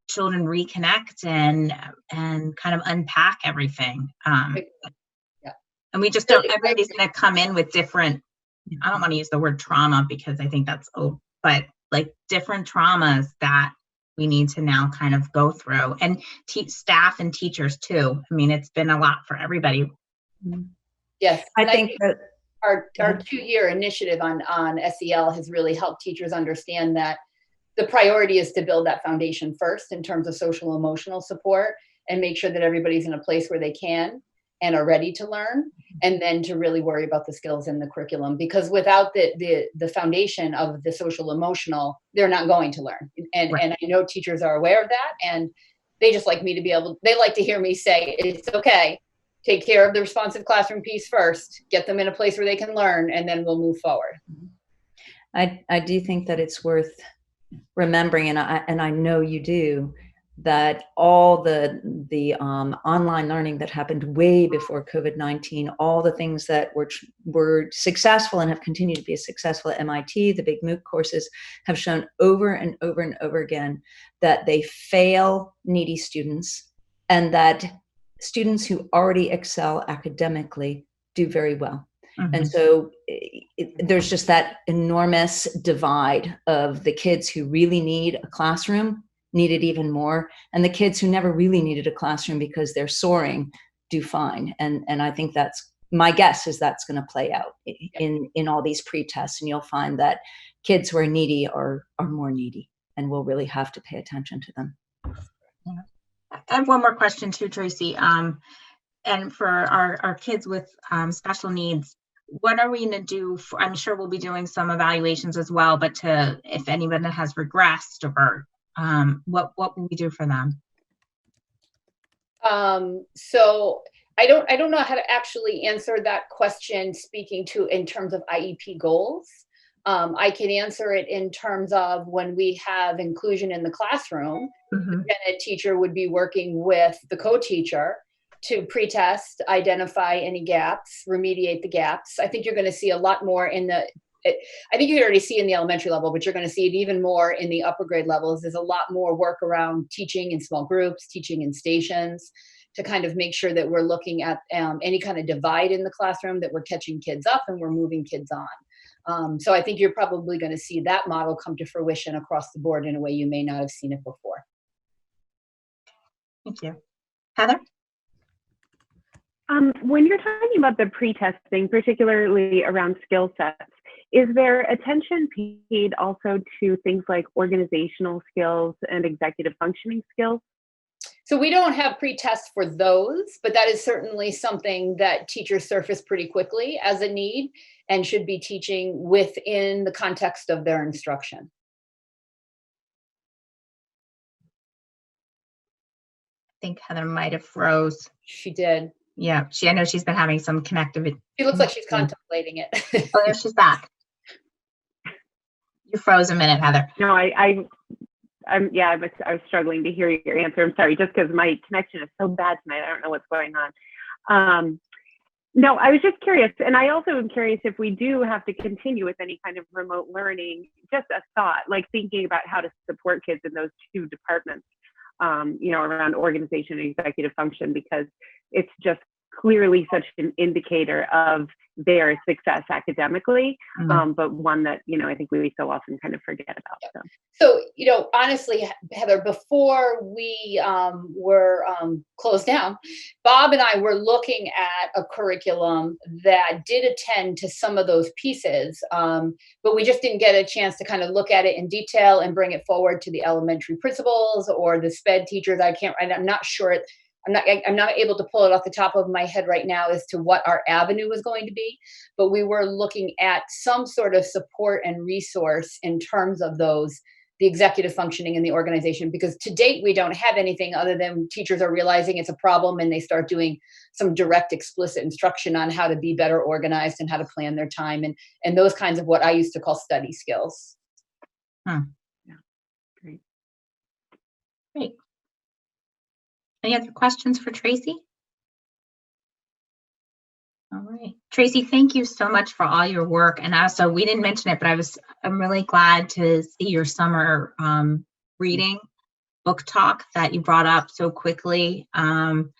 children reconnect and kind of unpack everything. Yeah. And we just don't, everybody's going to come in with different, I don't want to use the word trauma because I think that's, but like different traumas that we need to now kind of go through, and staff and teachers too. I mean, it's been a lot for everybody. Yes. I think that our 2-year initiative on SEL has really helped teachers understand that the priority is to build that foundation first in terms of social emotional support, and make sure that everybody's in a place where they can and are ready to learn, and then to really worry about the skills in the curriculum, because without the foundation of the social emotional, they're not going to learn. And Right. and I know teachers are aware of that, and they just like me to be they like to hear me say, it's okay, take care of the responsive classroom piece first, get them in a place where they can learn, and then we'll move forward. I do think that it's worth remembering, and I know you do, that all the online learning that happened way before COVID-19, all the things that were successful and have continued to be successful at MIT, the big MOOC courses, have shown over and over and over again that they fail needy students, and that students who already excel academically do very well. Mhm. And so there's just that enormous divide of the kids who really need a classroom, need it even more, and the kids who never really needed a classroom because they're soaring do fine. And I think that's, my guess is that's going to play out in all these pre-tests, and you'll find that kids who are needy are more needy, and we'll really have to pay attention to them. I have one more question too, Tracy. And for our kids with special needs, what are we going to do? I'm sure we'll be doing some evaluations as well, but if anyone has regressed, or what will we do for them? So I don't know how to actually answer that question speaking to in terms of IEP goals. I can answer it in terms of when we have inclusion in the classroom, Mhm. then a teacher would be working with the co-teacher to pre-test, identify any gaps, remediate the gaps. I think you're going to see a lot more I think you already see in the elementary level, but you're going to see it even more in the upper grade levels. There's a lot more work around teaching in small groups, teaching in stations, to kind of make sure that we're looking at any kind of divide in the classroom, that we're catching kids up and we're moving kids on. So I think you're probably going to see that model come to fruition across the board in a way you may not have seen it before. Thank you. Heather? When you're talking about the pre-testing, particularly around skill sets, is there attention paid also to things like organizational skills and executive functioning skills? So we don't have pre-tests for those, but that is certainly something that teachers surface pretty quickly as a need and should be teaching within the context of their instruction. I think Heather might have froze. She did. Yeah, I know she's been having some connectivity. She looks like she's contemplating it. Oh, there she's back. You froze a minute, Heather. No, I was struggling to hear your answer. I'm sorry, just because my connection is so bad tonight. I don't know what's going on. No, I was just curious. And I also am curious if we do have to continue with any kind of remote learning, just a thought, like thinking about how to support kids in those two departments, around organization and executive function, because it's just clearly such an indicator of their success academically, but one that, I think we so often kind of forget about. So, honestly, Heather, before we were closed down, Bob and I were looking at a curriculum that did attend to some of those pieces, but we just didn't get a chance to kind of look at it in detail and bring it forward to the elementary principals or the SPED teachers. I'm not sure. I'm not able to pull it off the top of my head right now as to what our avenue is going to be, but we were looking at some sort of support and resource in terms of the executive functioning in the organization, because to date, we don't have anything other than teachers are realizing it's a problem and they start doing some direct, explicit instruction on how to be better organized and how to plan their time and those kinds of what I used to call study skills. Yeah. Great. Any other questions for Tracy? All right. Tracy, thank you so much for all your work. And also, we didn't mention it, but I'm really glad to see your summer reading book talk that you brought up so quickly, and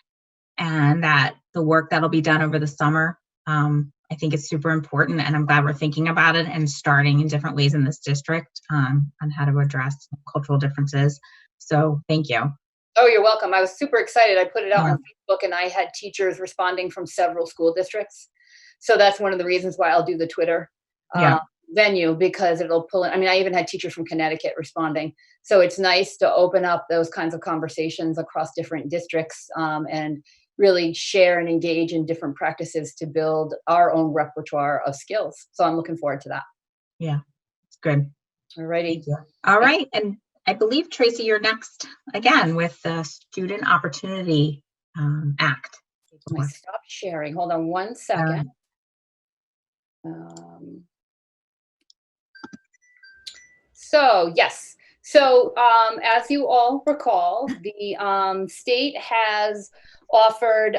that the work that'll be done over the summer. I think it's super important, and I'm glad we're thinking about it and starting in different ways in this district on how to address cultural differences. So thank you. Oh, you're welcome. I was super excited. I put it out on Facebook and I had teachers responding from several school districts. So that's one of the reasons why I'll do the Twitter venue, because it'll pull in. I mean, I even had teachers from Connecticut responding. So it's nice to open up those kinds of conversations across different districts and really share and engage in different practices to build our own repertoire of skills. So I'm looking forward to that. Yeah, it's good. All righty. All right. And I believe, Tracy, you're next again with the Student Opportunity Act. I stop sharing. Hold on one second. So yes. So as you all recall, the state has offered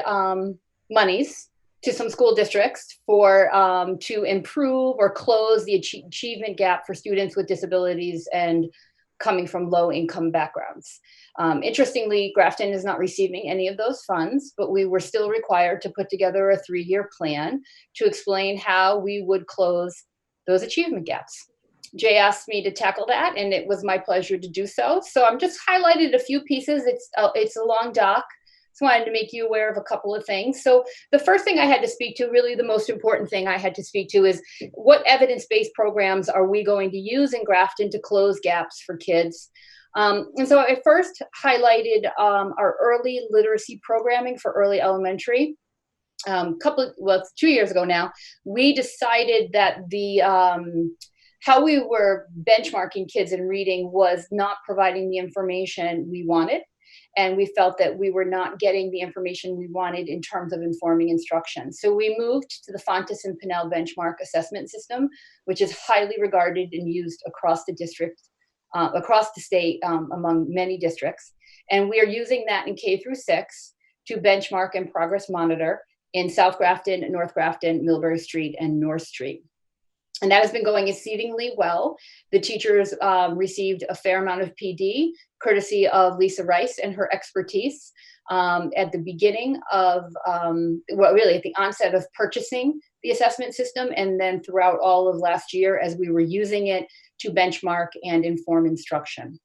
monies to some school districts to improve or close the achievement gap for students with disabilities and coming from low income backgrounds. Interestingly, Grafton is not receiving any of those funds, but we were still required to put together a 3-year plan to explain how we would close those achievement gaps. Jay asked me to tackle that, and it was my pleasure to do so. So I'm just highlighted a few pieces. It's a long doc. Just wanted to make you aware of a couple of things. So the first thing I had to speak to, really the most important thing I had to speak to, is what evidence-based programs are we going to use in Grafton to close gaps for kids? And so I first highlighted our early literacy programming for early elementary. 2 years ago now, we decided that how we were benchmarking kids in reading was not providing the information we wanted. And we felt that we were not getting the information we wanted in terms of informing instruction. So we moved to the Fontes and Pinnell benchmark assessment system, which is highly regarded and used across the district, across the state, among many districts. And we are using that in K through 6 to benchmark and progress monitor in South Grafton, North Grafton, Millbury Street, and North Street. And that has been going exceedingly well. The teachers received a fair amount of PD, courtesy of Lisa Rice and her expertise at the beginning of, really at the onset of purchasing the assessment system, and then throughout all of last year as we were using it to benchmark and inform instruction.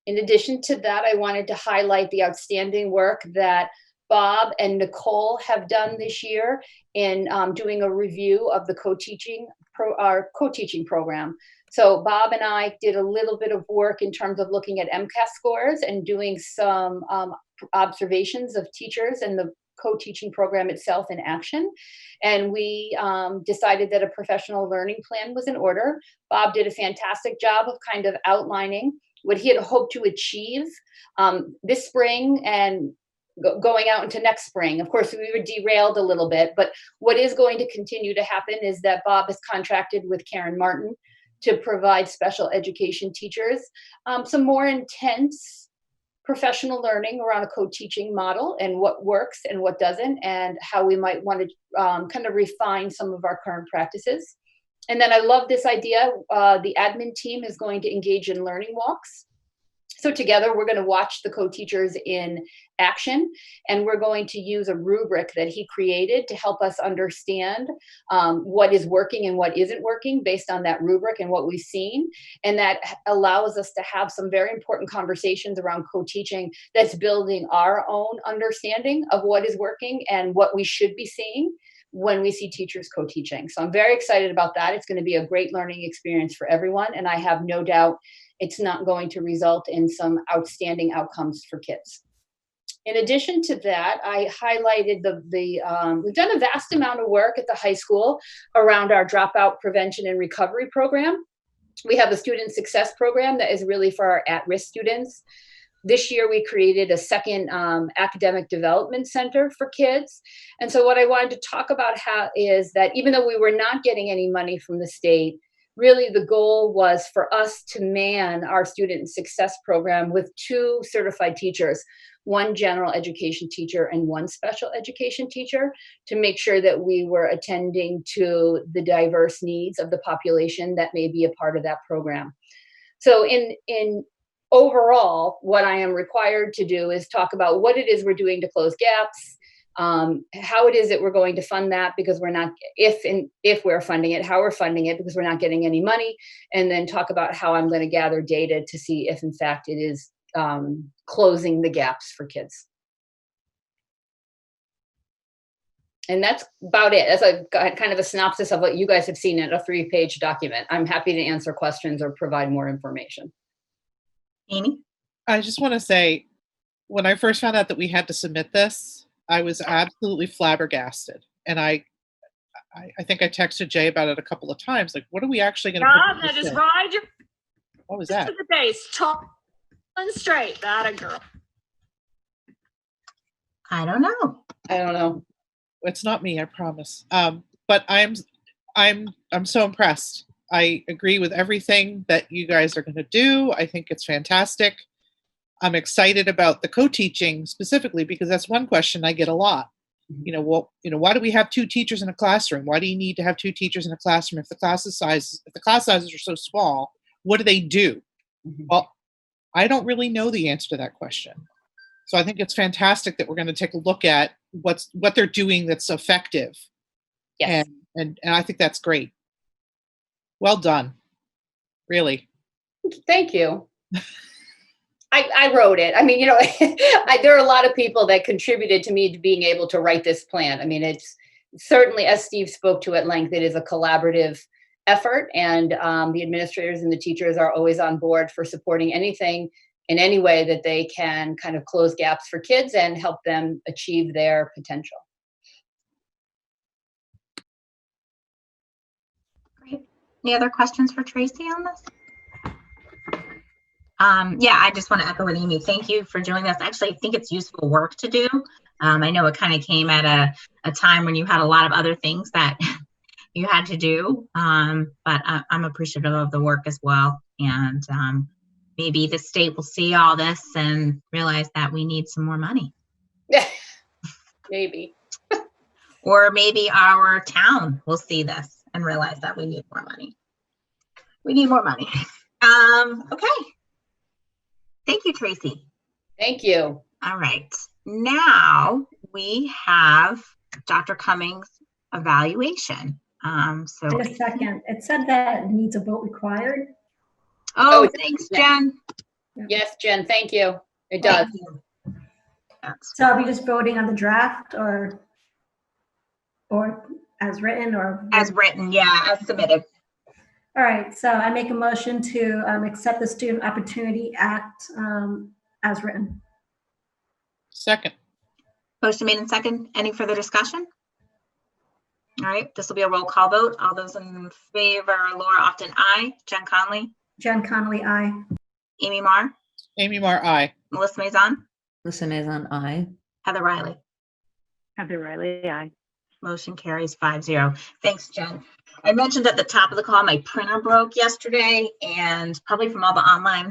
In addition to that, I wanted to highlight the outstanding work that Bob and Nicole have done this year in doing a review of the our co-teaching program. So Bob and I did a little bit of work in terms of looking at MCAS scores and doing some observations of teachers and the co-teaching program itself in action. And we decided that a professional learning plan was in order. Bob did a fantastic job of kind of outlining what he had hoped to achieve this spring and going out into next spring. Of course, we were derailed a little bit, but what is going to continue to happen is that Bob has contracted with Karen Martin to provide special education teachers some more intense professional learning around a co-teaching model and what works and what doesn't, and how we might want to kind of refine some of our current practices. And then I love this idea. The admin team is going to engage in learning walks. So together, we're going to watch the co-teachers in action, and we're going to use a rubric that he created to help us understand what is working and what isn't working based on that rubric and what we've seen. And that allows us to have some very important conversations around co-teaching that's building our own understanding of what is working and what we should be seeing when we see teachers co-teaching. So I'm very excited about that. It's going to be a great learning experience for everyone, and I have no doubt it's not going to result in some outstanding outcomes for kids. In addition to that, I highlighted we've done a vast amount of work at the high school around our dropout prevention and recovery program. We have a student success program that is really for our at-risk students. This year, we created a second academic development center for kids. And so what I wanted to talk about is that even though we were not getting any money from the state, really the goal was for us to man our student success program with 2 certified teachers, 1 general education teacher and 1 special education teacher, to make sure that we were attending to the diverse needs of the population that may be a part of that program. So in overall, what I am required to do is talk about what it is we're doing to close gaps, how it is that we're going to fund that, because we're not, if we're funding it, how we're funding it, because we're not getting any money, and then talk about how I'm going to gather data to see if in fact it is closing the gaps for kids. And that's about it. That's kind of a synopsis of what you guys have seen in a 3-page document. I'm happy to answer questions or provide more information. Amy? I just want to say, when I first found out that we had to submit this, I was absolutely flabbergasted. And I think I texted Jay about it a couple of times. Like, what are we actually going to God, that is right. What was that? To the base, tall and straight. That a girl. I don't know. I don't know. It's not me, I promise. But I'm so impressed. I agree with everything that you guys are going to do. I think it's fantastic. I'm excited about the co-teaching specifically because that's one question I get a lot. Why do we have 2 teachers in a classroom? Why do you need to have 2 teachers in a classroom if the class sizes are so small? What do they do? Mm-hmm. Well, I don't really know the answer to that question. So I think it's fantastic that we're going to take a look at what they're doing that's effective. Yes. And I think that's great. Well done. Really. Thank you. I wrote it. I mean, you know, there are a lot of people that contributed to me to being able to write this plan. I mean, it's certainly, as Steve spoke to at length, it is a collaborative effort, and the administrators and the teachers are always on board for supporting anything in any way that they can kind of close gaps for kids and help them achieve their potential. Great. Any other questions for Tracy on this? Yeah, I just want to echo with Amy. Thank you for doing this. Actually, I think it's useful work to do. I know it kind of came at a time when you had a lot of other things that you had to do, but I'm appreciative of the work as well. And maybe the state will see all this and realize that we need some more money. Maybe. Or maybe our town will see this and realize that we need more money. We need more money. Okay. Thank you, Tracy. Thank you. All right. Now we have Dr. Cummings' evaluation. So, Wait a second. It said that it needs a vote required. oh, Oh, thanks, yeah. Jen. Yes, Jen, thank you. It does. Thank you. That's So are we just voting on the draft or as written or? as written, yeah, as submitted. All right, so I make a motion to accept the Student Opportunity Act as written. Second. Motion made in second. Any further discussion? All right, this will be a roll call vote. All those in favor, Laura Often, aye. Jen Conley, Jen Connolly, aye. Amy Marr, Amy Marr, aye. Melissa Maison, Melissa Maison, aye. Heather Riley. Heather Riley, aye. Motion carries 5-0. Thanks, Jen. I mentioned at the top of the call, my printer broke yesterday, and probably from all the online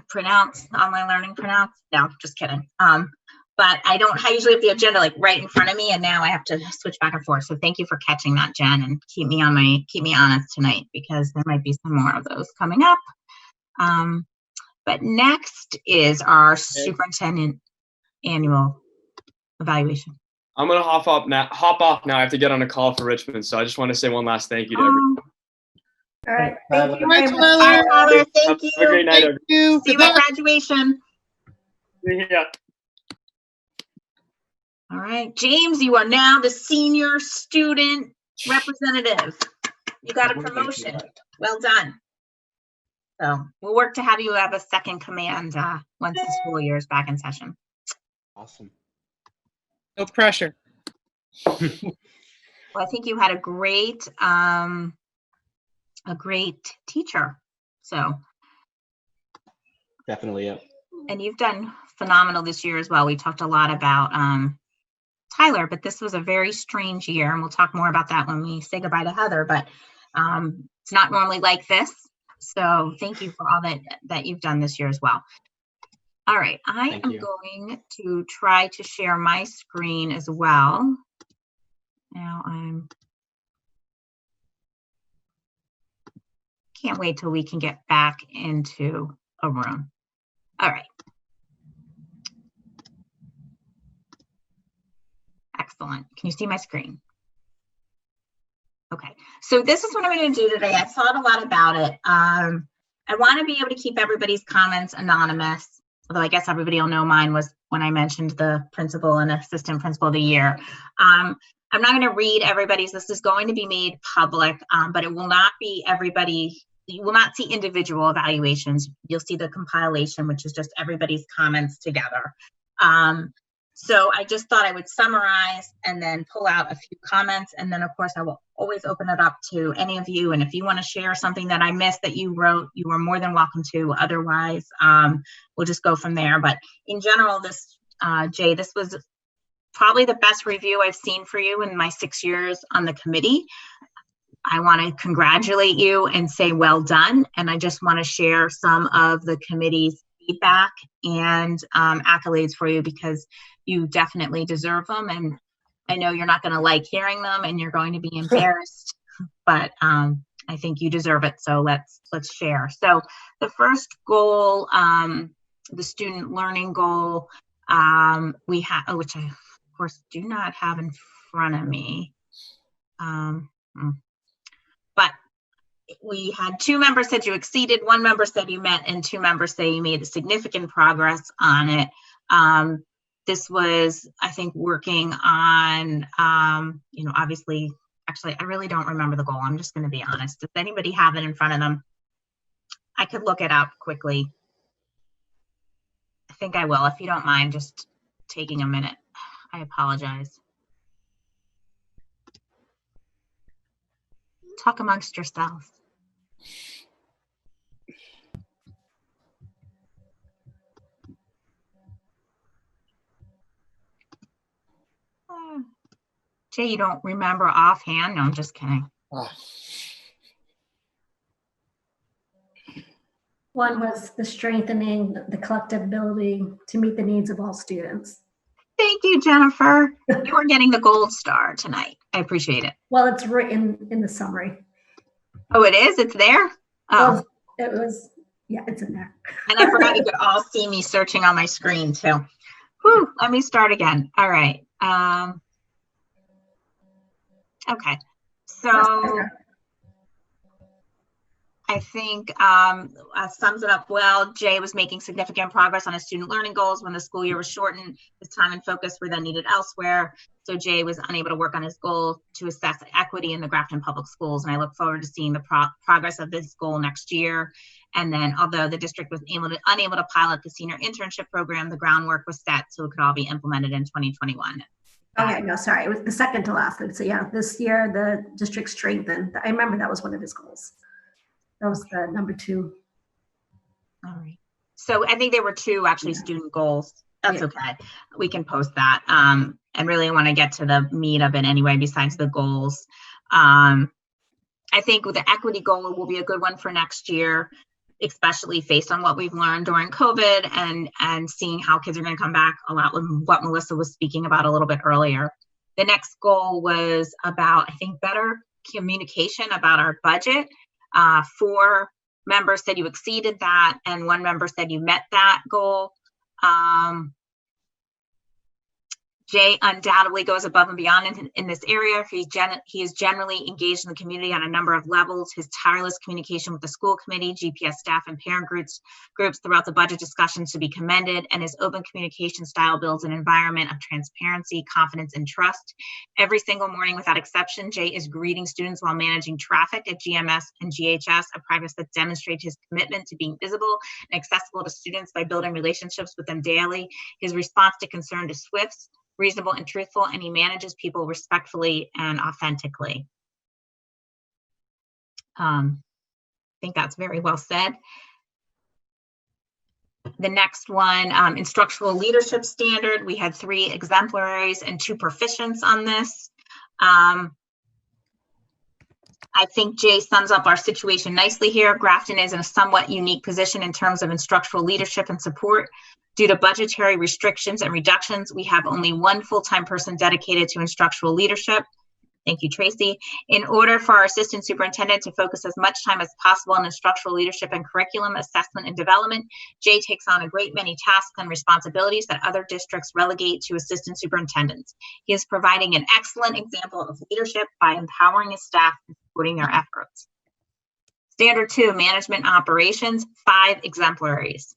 learning printouts. No, just kidding. But I usually have the agenda like right in front of me, and now I have to switch back and forth. So thank you for catching that, Jen, and keep me honest tonight, because there might be some more of those coming up. But next is our superintendent annual evaluation. I'm gonna hop off now. I have to get on a call for Richmond, so I just want to see one last thank you to everyone. All right, Bye, thank you Bye, very much. Tyler. Bye, Tyler. Thank Have you. a great night, Thank you. See you Good at luck. graduation. everyone. All right, James, you are now the senior student representative. You got a promotion. Well done. So we'll work to have you have a second command once the school year is back in session. Awesome. No pressure. Well, I think you had a great teacher. So, Definitely, yeah. and you've done phenomenal this year as well. We talked a lot about Tyler, but this was a very strange year, and we'll talk more about that when we say goodbye to Heather. But it's not normally like this. So thank you for all that you've done this year as well. All right, I Thank am you. going to try to share my screen as well. Now can't wait till we can get back into a room. All right. Excellent. Can you see my screen? Okay, so this is what I'm going to do today. I thought a lot about it. I want to be able to keep everybody's comments anonymous, although I guess everybody will know mine was when I mentioned the principal and assistant principal of the year. I'm not going to read everybody's. This is going to be made public, but it will not be everybody. You will not see individual evaluations. You'll see the compilation, which is just everybody's comments together. So I just thought I would summarize and then pull out a few comments. And then, of course, I will always open it up to any of you. And if you want to share something that I missed that you wrote, you are more than welcome to. Otherwise, we'll just go from there. But in general, Jay, this was probably the best review I've seen for you in my 6 years on the committee. I want to congratulate you and say well done. And I just want to share some of the committee's feedback and accolades for you, because you definitely deserve them. And I know you're not going to like hearing them and you're going to be embarrassed, but I think you deserve it. So let's share. So the first goal the student learning goal, we have, which I, of course, do not have in front of me. But we had 2 members said you exceeded, 1 member said you met, and 2 members say you made significant progress on it. This was, I think, working on, obviously, actually, I really don't remember the goal. I'm just going to be honest. Does anybody have it in front of them? I could look it up quickly. I think I will, if you don't mind just taking a minute. I apologize. Talk amongst yourselves. Jay, you don't remember offhand? No, I'm just kidding. One was the strengthening the collective ability to meet the needs of all students. Thank you, Jennifer. You are getting the gold star tonight. I appreciate it. Well, it's written in the summary. Oh, it is? It's there? Oh. Well, it was, yeah, it's in there. And I forgot you could all see me searching on my screen too. Whew, let me start again. All right. Okay. So I think sums it up well. Jay was making significant progress on his student learning goals when the school year was shortened. His time and focus were then needed elsewhere. So Jay was unable to work on his goal to assess equity in the Grafton Public Schools. And I look forward to seeing the progress of this goal next year. And then although the district was unable to pilot the senior internship program, the groundwork was set so it could all be implemented in 2021. Okay, no, sorry, it was the second to last. So yeah, this year the district strengthened. I remember that was one of his goals. That was the number 2. All right. So I think there were 2 actually student goals. That's okay. We can post that. And really I want to get to the meat of it anyway, besides the goals. I think with the equity goal will be a good one for next year, especially based on what we've learned during COVID and seeing how kids are going to come back a lot with what Melissa was speaking about a little bit earlier. The next goal was about, I think, better communication about our budget. 4 members said you exceeded that, and 1 member said you met that goal. Jay undoubtedly goes above and beyond in this area. He is generally engaged in the community on a number of levels. His tireless communication with the school committee, GPS staff, and parent groups throughout the budget discussion should be commended, and his open communication style builds an environment of transparency, confidence, and trust. Every single morning without exception, Jay is greeting students while managing traffic at GMS and GHS, a practice that demonstrates his commitment to being visible and accessible to students by building relationships with them daily. His response to concern is swift, reasonable, and truthful, and he manages people respectfully and authentically. I think that's very well said. The next one, instructional leadership standard. We had 3 exemplaries and 2 proficients on this. I think Jay sums up our situation nicely here. Grafton is in a somewhat unique position in terms of instructional leadership and support. Due to budgetary restrictions and reductions, we have only 1 full-time person dedicated to instructional leadership. Thank you, Tracy. In order for our assistant superintendent to focus as much time as possible on instructional leadership and curriculum assessment and development, Jay takes on a great many tasks and responsibilities that other districts relegate to assistant superintendents. He is providing an excellent example of leadership by empowering his staff and supporting their efforts. Standard 2, management operations, 5 exemplaries.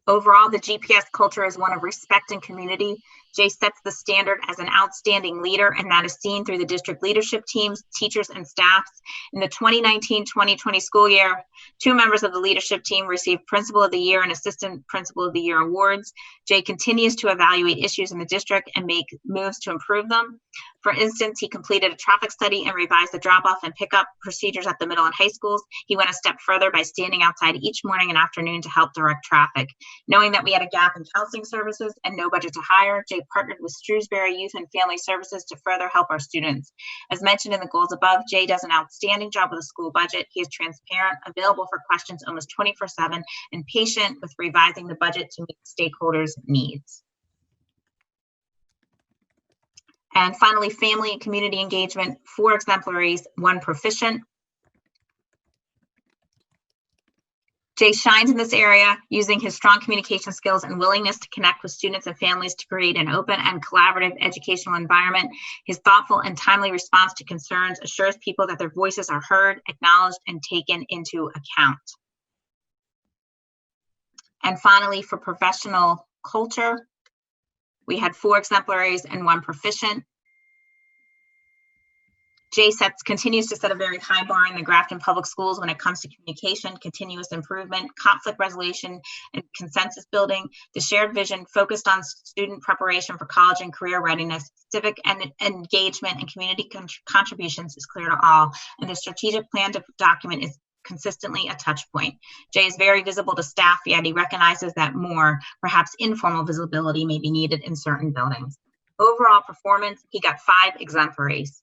Overall, the GPS culture is one of respect and community. Jay sets the standard as an outstanding leader, and that is seen through the district leadership teams, teachers, and staffs. In the 2019-2020 school year, 2 members of the leadership team received Principal of the Year and Assistant Principal of the Year awards. Jay continues to evaluate issues in the district and make moves to improve them. For instance, he completed a traffic study and revised the drop-off and pickup procedures at the middle and high schools. He went a step further by standing outside each morning and afternoon to help direct traffic. Knowing that we had a gap in counseling services and no budget to hire, Jay partnered with Shrewsbury Youth and Family Services to further help our students. As mentioned in the goals above, Jay does an outstanding job with the school budget. He is transparent, available for questions almost 24/7, and patient with revising the budget to meet stakeholders' needs. And finally, family and community engagement, 4 exemplaries, 1 proficient. Jay shines in this area, using his strong communication skills and willingness to connect with students and families to create an open and collaborative educational environment. His thoughtful and timely response to concerns assures people that their voices are heard, acknowledged, and taken into account. And finally, for professional culture, we had 4 exemplaries and 1 proficient. Jay continues to set a very high bar in the Grafton Public Schools when it comes to communication, continuous improvement, conflict resolution, and consensus building. The shared vision focused on student preparation for college and career readiness, civic and engagement, and community contributions is clear to all. And the strategic plan document is consistently a touch point. Jay is very visible to staff, yet he recognizes that more, perhaps informal visibility may be needed in certain buildings. Overall performance, he got 5 exemplaries.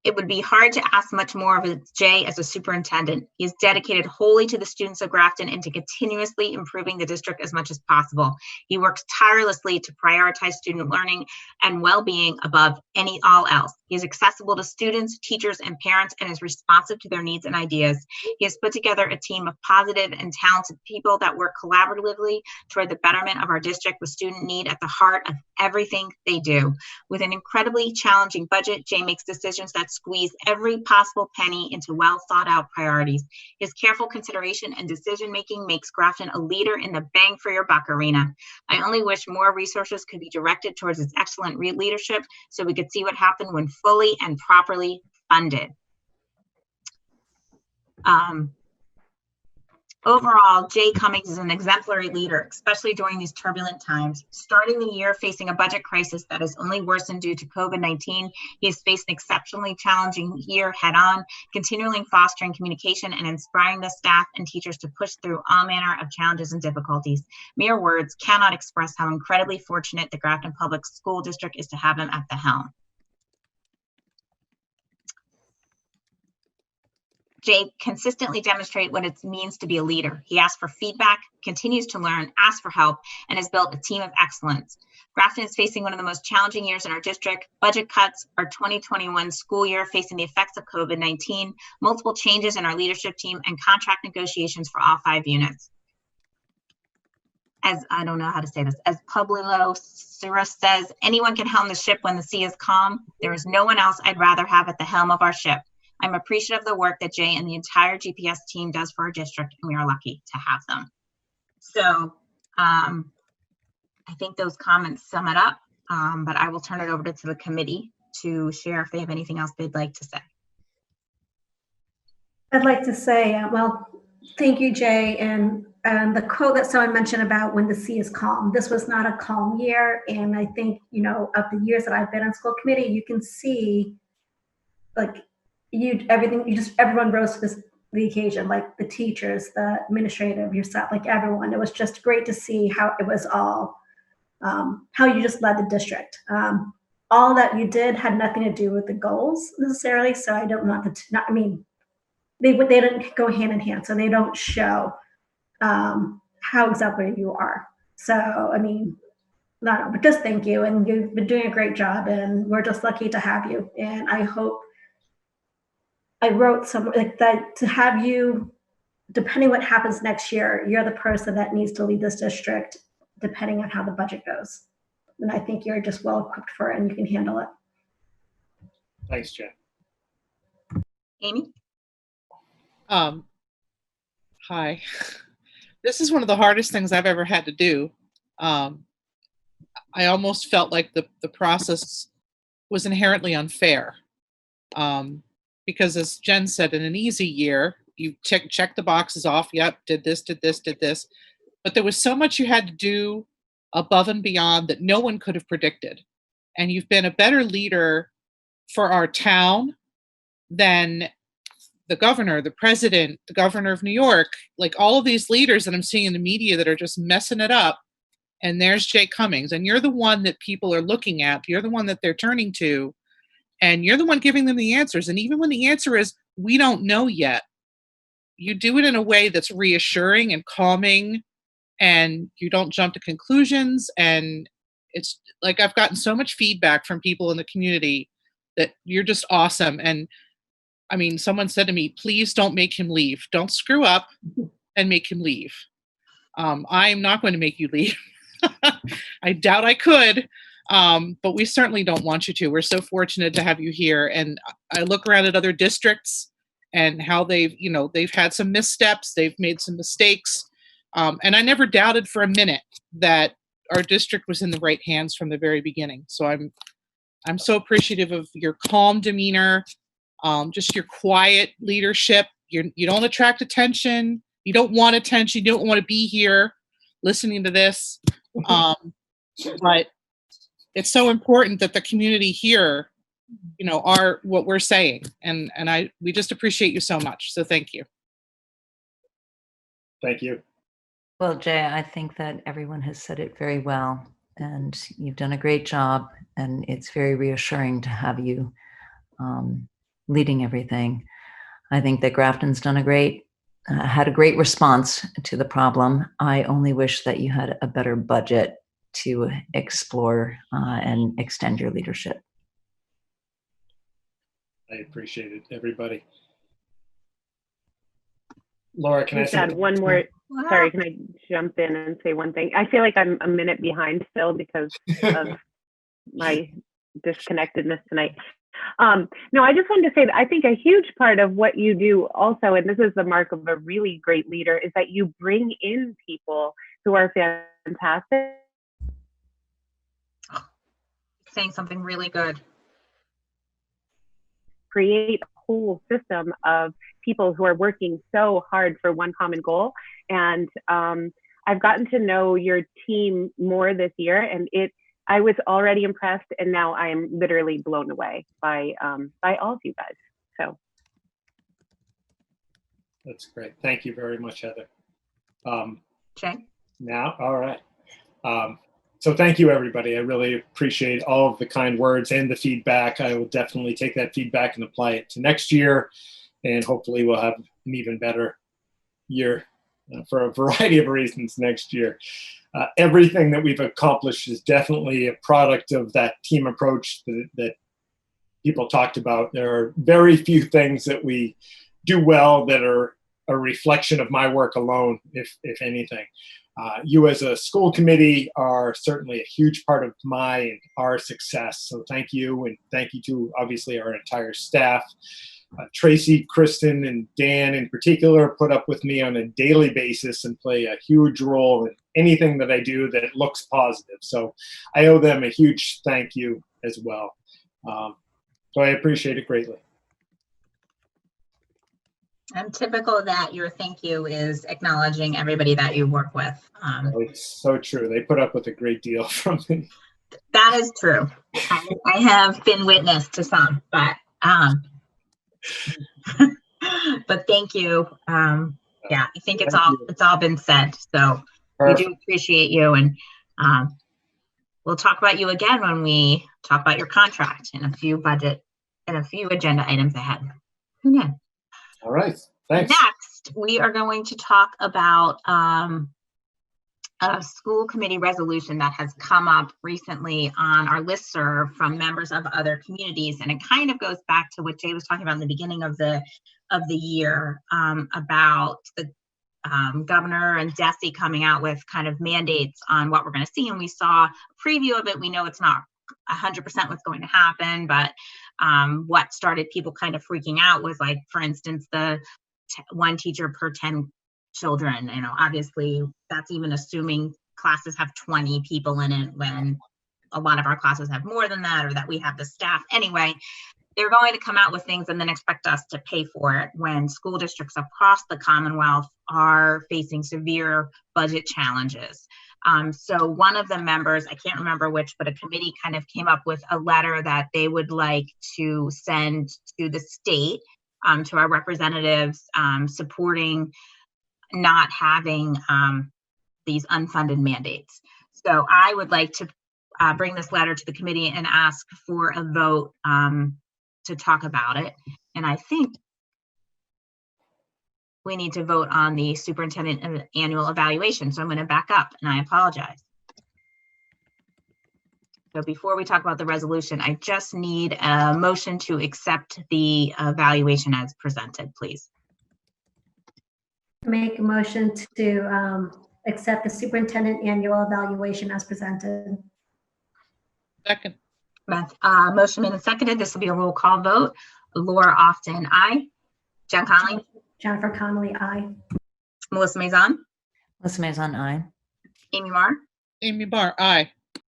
It would be hard to ask much more of Jay as a superintendent. He is dedicated wholly to the students of Grafton and to continuously improving the district as much as possible. He works tirelessly to prioritize student learning and well-being above all else. He is accessible to students, teachers, and parents, and is responsive to their needs and ideas. He has put together a team of positive and talented people that work collaboratively toward the betterment of our district, with student need at the heart of everything they do. With an incredibly challenging budget, Jay makes decisions that squeeze every possible penny into well thought out priorities. His careful consideration and decision making makes Grafton a leader in the bang for your buck arena. I only wish more resources could be directed towards his excellent leadership so we could see what happened when fully and properly funded. Overall, Jay Cummings is an exemplary leader, especially during these turbulent times. Starting the year facing a budget crisis that has only worsened due to COVID-19, he has faced an exceptionally challenging year head-on, continually fostering communication and inspiring the staff and teachers to push through all manner of challenges and difficulties. Mere words cannot express how incredibly fortunate the Grafton Public School District is to have him at the helm. Jay consistently demonstrates what it means to be a leader. He asks for feedback, continues to learn, asks for help, and has built a team of excellence. Grafton is facing one of the most challenging years in our district. Budget cuts, our 2021 school year facing the effects of COVID-19, multiple changes in our leadership team, and contract negotiations for all 5 units. As I don't know how to say this, as Publio Cirrus says, anyone can helm the ship when the sea is calm. There is no one else I'd rather have at the helm of our ship. I'm appreciative of the work that Jay and the entire GPS team does for our district, and we are lucky to have them. So I think those comments sum it up, but I will turn it over to the committee to share if they have anything else they'd like to say. I'd like to say, well, thank you, Jay. And the quote that someone mentioned about when the sea is calm, this was not a calm year. And I think, you know, of the years that I've been on school committee, you can see like everyone rose to the occasion, like the teachers, the administrative, yourself, like everyone. It was just great to see how it was all, how you just led the district. All that you did had nothing to do with the goals necessarily. So I don't want I mean, they didn't go hand in hand. So they don't show how exemplary you are. So, I mean, no, but just thank you. And you've been doing a great job, and we're just lucky to have you. And I hope, I wrote somewhere like that, to have you, depending what happens next year, you're the person that needs to lead this district, depending on how the budget goes. And I think you're just well equipped for it and you can handle it. Thanks, Jay. Amy? Hi. This is one of the hardest things I've ever had to do. I almost felt like the process was inherently unfair. Because as Jen said, in an easy year, you check the boxes off. Yep, did this. But there was so much you had to do above and beyond that no one could have predicted. And you've been a better leader for our town than the governor, the president, the governor of New York, like all of these leaders that I'm seeing in the media that are just messing it up. And there's Jay Cummings. And you're the one that people are looking at. You're the one that they're turning to. And you're the one giving them the answers. And even when the answer is, we don't know yet, you do it in a way that's reassuring and calming, and you don't jump to conclusions. And it's like, I've gotten so much feedback from people in the community that you're just awesome. And I mean, someone said to me, please don't make him leave. Don't screw up and make him leave. I'm not going to make you leave. I doubt I could, but we certainly don't want you to. We're so fortunate to have you here. And I look around at other districts and how they've had some missteps, they've made some mistakes. And I never doubted for a minute that our district was in the right hands from the very beginning. So I'm so appreciative of your calm demeanor, just your quiet leadership. You don't attract attention. You don't want attention. You don't want to be here listening to this. But it's so important that the community hear, are what we're saying. And we just appreciate you so much. So thank you. Thank you. Well, Jay, I think that everyone has said it very well, and you've done a great job, and it's very reassuring to have you leading everything. I think that Grafton's done had a great response to the problem. I only wish that you had a better budget to explore and extend your leadership. I appreciate it, everybody. Laura, can I Just say add one more? Sorry, can I jump in and say one thing? I feel like I'm a minute behind still because of my disconnectedness tonight. No, I just wanted to say that I think a huge part of what you do also, and this is the mark of a really great leader, is that you bring in people who are fantastic. Saying something really good. Create a whole system of people who are working so hard for one common goal. And I've gotten to know your team more this year, and I was already impressed, and now I am literally blown away by all of you guys. So that's great. Thank you very much, Heather. Jay? Now, all right. So thank you, everybody. I really appreciate all of the kind words and the feedback. I will definitely take that feedback and apply it to next year, and hopefully we'll have an even better year for a variety of reasons next year. Everything that we've accomplished is definitely a product of that team approach that people talked about. There are very few things that we do well that are a reflection of my work alone, if anything. You as a school committee are certainly a huge part of my and our success. So thank you, and thank you to obviously our entire staff. Tracy, Kristen, and Dan in particular put up with me on a daily basis and play a huge role in anything that I do that looks positive. So I owe them a huge thank you as well. So I appreciate it greatly. And typical that your thank you is acknowledging everybody that you work with. It's so true. They put up with a great deal from me. That is true. I have been witness to some, but but thank you. Yeah, I think it's all been said. So Perfect. we do appreciate you, and we'll talk about you again when we talk about your contract and a few agenda items ahead. Yeah. All right. Thanks. Next, we are going to talk about a school committee resolution that has come up recently on our listserv from members of other communities, and it kind of goes back to what Jay was talking about in the beginning of the year about the governor and DESE coming out with kind of mandates on what we're going to see, and we saw a preview of it. We know it's not 100% what's going to happen, but what started people kind of freaking out was, like, for instance, the one teacher per 10 children. Obviously that's even assuming classes have 20 people in it, when a lot of our classes have more than that, or that we have the staff. Anyway, they're going to come out with things and then expect us to pay for it when school districts across the Commonwealth are facing severe budget challenges. So one of the members, I can't remember which, but a committee kind of came up with a letter that they would like to send to the state, to our representatives, supporting not having these unfunded mandates. So I would like to bring this letter to the committee and ask for a vote to talk about it. And I think we need to vote on the superintendent annual evaluation. So I'm going to back up, and I apologize. So before we talk about the resolution, I just need a motion to accept the evaluation as presented, please. Make a motion to accept the superintendent annual evaluation as presented. Second, Motion made and seconded. This will be a roll call vote. Laura Often, aye. Jen Conley, Jennifer Connolly, aye. Melissa Maison, Melissa Maison, aye. Amy Marr, Amy Barr, aye.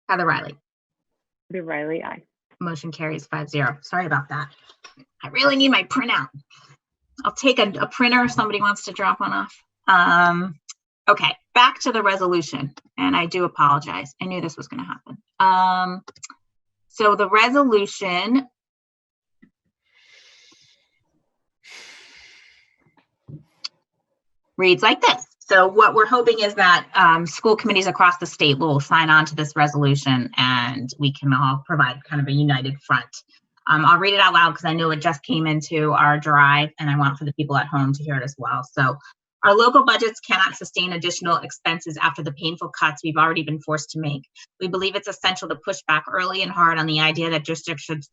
Heather Riley. Debbie Riley, aye. Motion carries 5-0. Sorry about that. I really need my printout. I'll take a printer if somebody wants to drop one off. Okay, back to the resolution, and I do apologize. I knew this was going to happen. So the resolution reads like this. So what we're hoping is that school committees across the state will sign on to this resolution and we can all provide kind of a united front. I'll read it out loud because I know it just came into our drive and I want for the people at home to hear it as well. So our local budgets cannot sustain additional expenses after the painful cuts we've already been forced to make. We believe it's essential to push back early and hard on the idea that districts should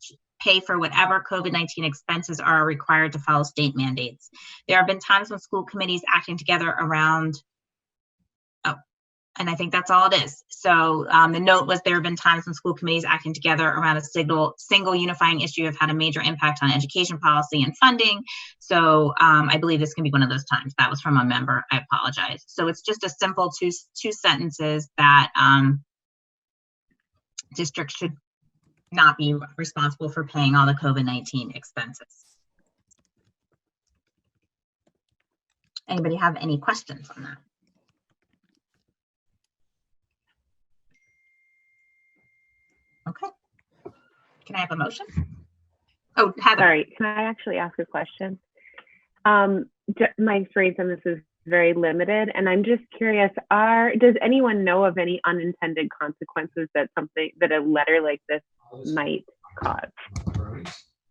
pay for whatever COVID-19 expenses are required to follow state mandates. There have been times when school committees acting together around, and I think that's all it is. So the note was there have been times when school committees acting together around a single unifying issue have had a major impact on education policy and funding. So I believe this can be one of those times. That was from a member. I apologize. So it's just a simple two sentences that districts should not be responsible for paying all the COVID-19 expenses. Anybody have any questions on that? Okay. Can I have a motion? Oh, Heather. Sorry, can I actually ask a question? My experience on this is very limited, and I'm just curious, does anyone know of any unintended consequences that a letter like this might cause?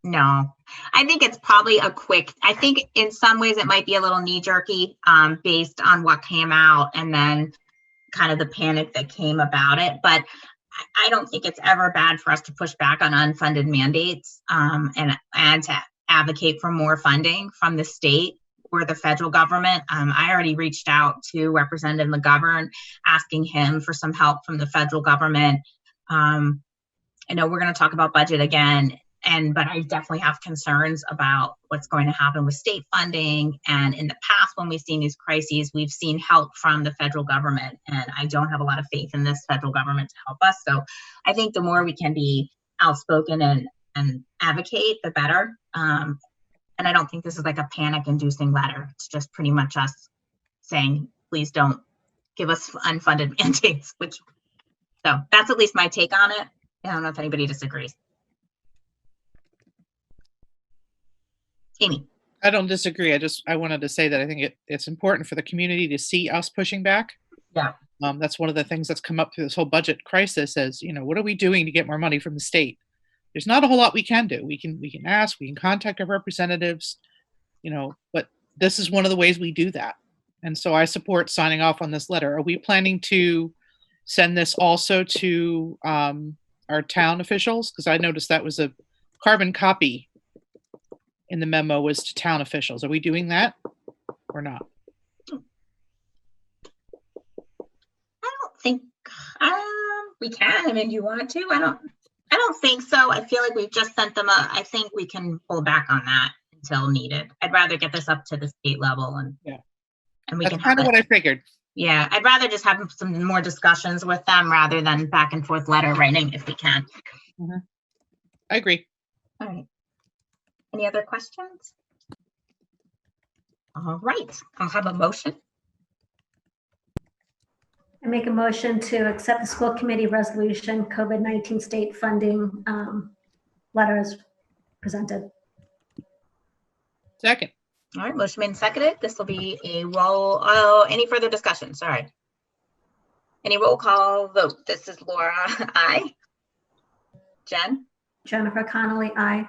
No, I think it's probably I think in some ways it might be a little knee-jerky based on what came out and then kind of the panic that came about it. But I don't think it's ever bad for us to push back on unfunded mandates and to advocate for more funding from the state or the federal government. I already reached out to Representative McGovern asking him for some help from the federal government. I know we're going to talk about budget again, but I definitely have concerns about what's going to happen with state funding. And in the past, when we've seen these crises, we've seen help from the federal government, and I don't have a lot of faith in this federal government to help us. So I think the more we can be outspoken and advocate, the better. And I don't think this is like a panic-inducing letter. It's just pretty much us saying, please don't give us unfunded mandates, so that's at least my take on it. I don't know if anybody disagrees. Amy. I don't disagree. I wanted to say that I think it's important for the community to see us pushing back. Yeah. That's one of the things that's come up through this whole budget crisis is, what are we doing to get more money from the state? There's not a whole lot we can do. We can ask, we can contact our representatives, but this is one of the ways we do that. And so I support signing off on this letter. Are we planning to send this also to our town officials? Because I noticed that was a carbon copy in the memo was to town officials. Are we doing that or not? I don't think we can. I mean, do you want to? I don't think so. I feel like we've just sent them I think we can pull back on that until needed. I'd rather get this up to the state level and we That's can kind of what I figured. Yeah, I'd rather just have some more discussions with them rather than back and forth letter writing if we can. Mm-hmm. I agree. All right. Any other questions? All right, I'll have a motion. I make a motion to accept the school committee resolution COVID-19 state funding letter as presented. Second. All right, motion made and seconded. This will be a roll. Any further discussion? Sorry. Any roll call vote? This is Laura. Aye. Jen? Jennifer Connolly, aye.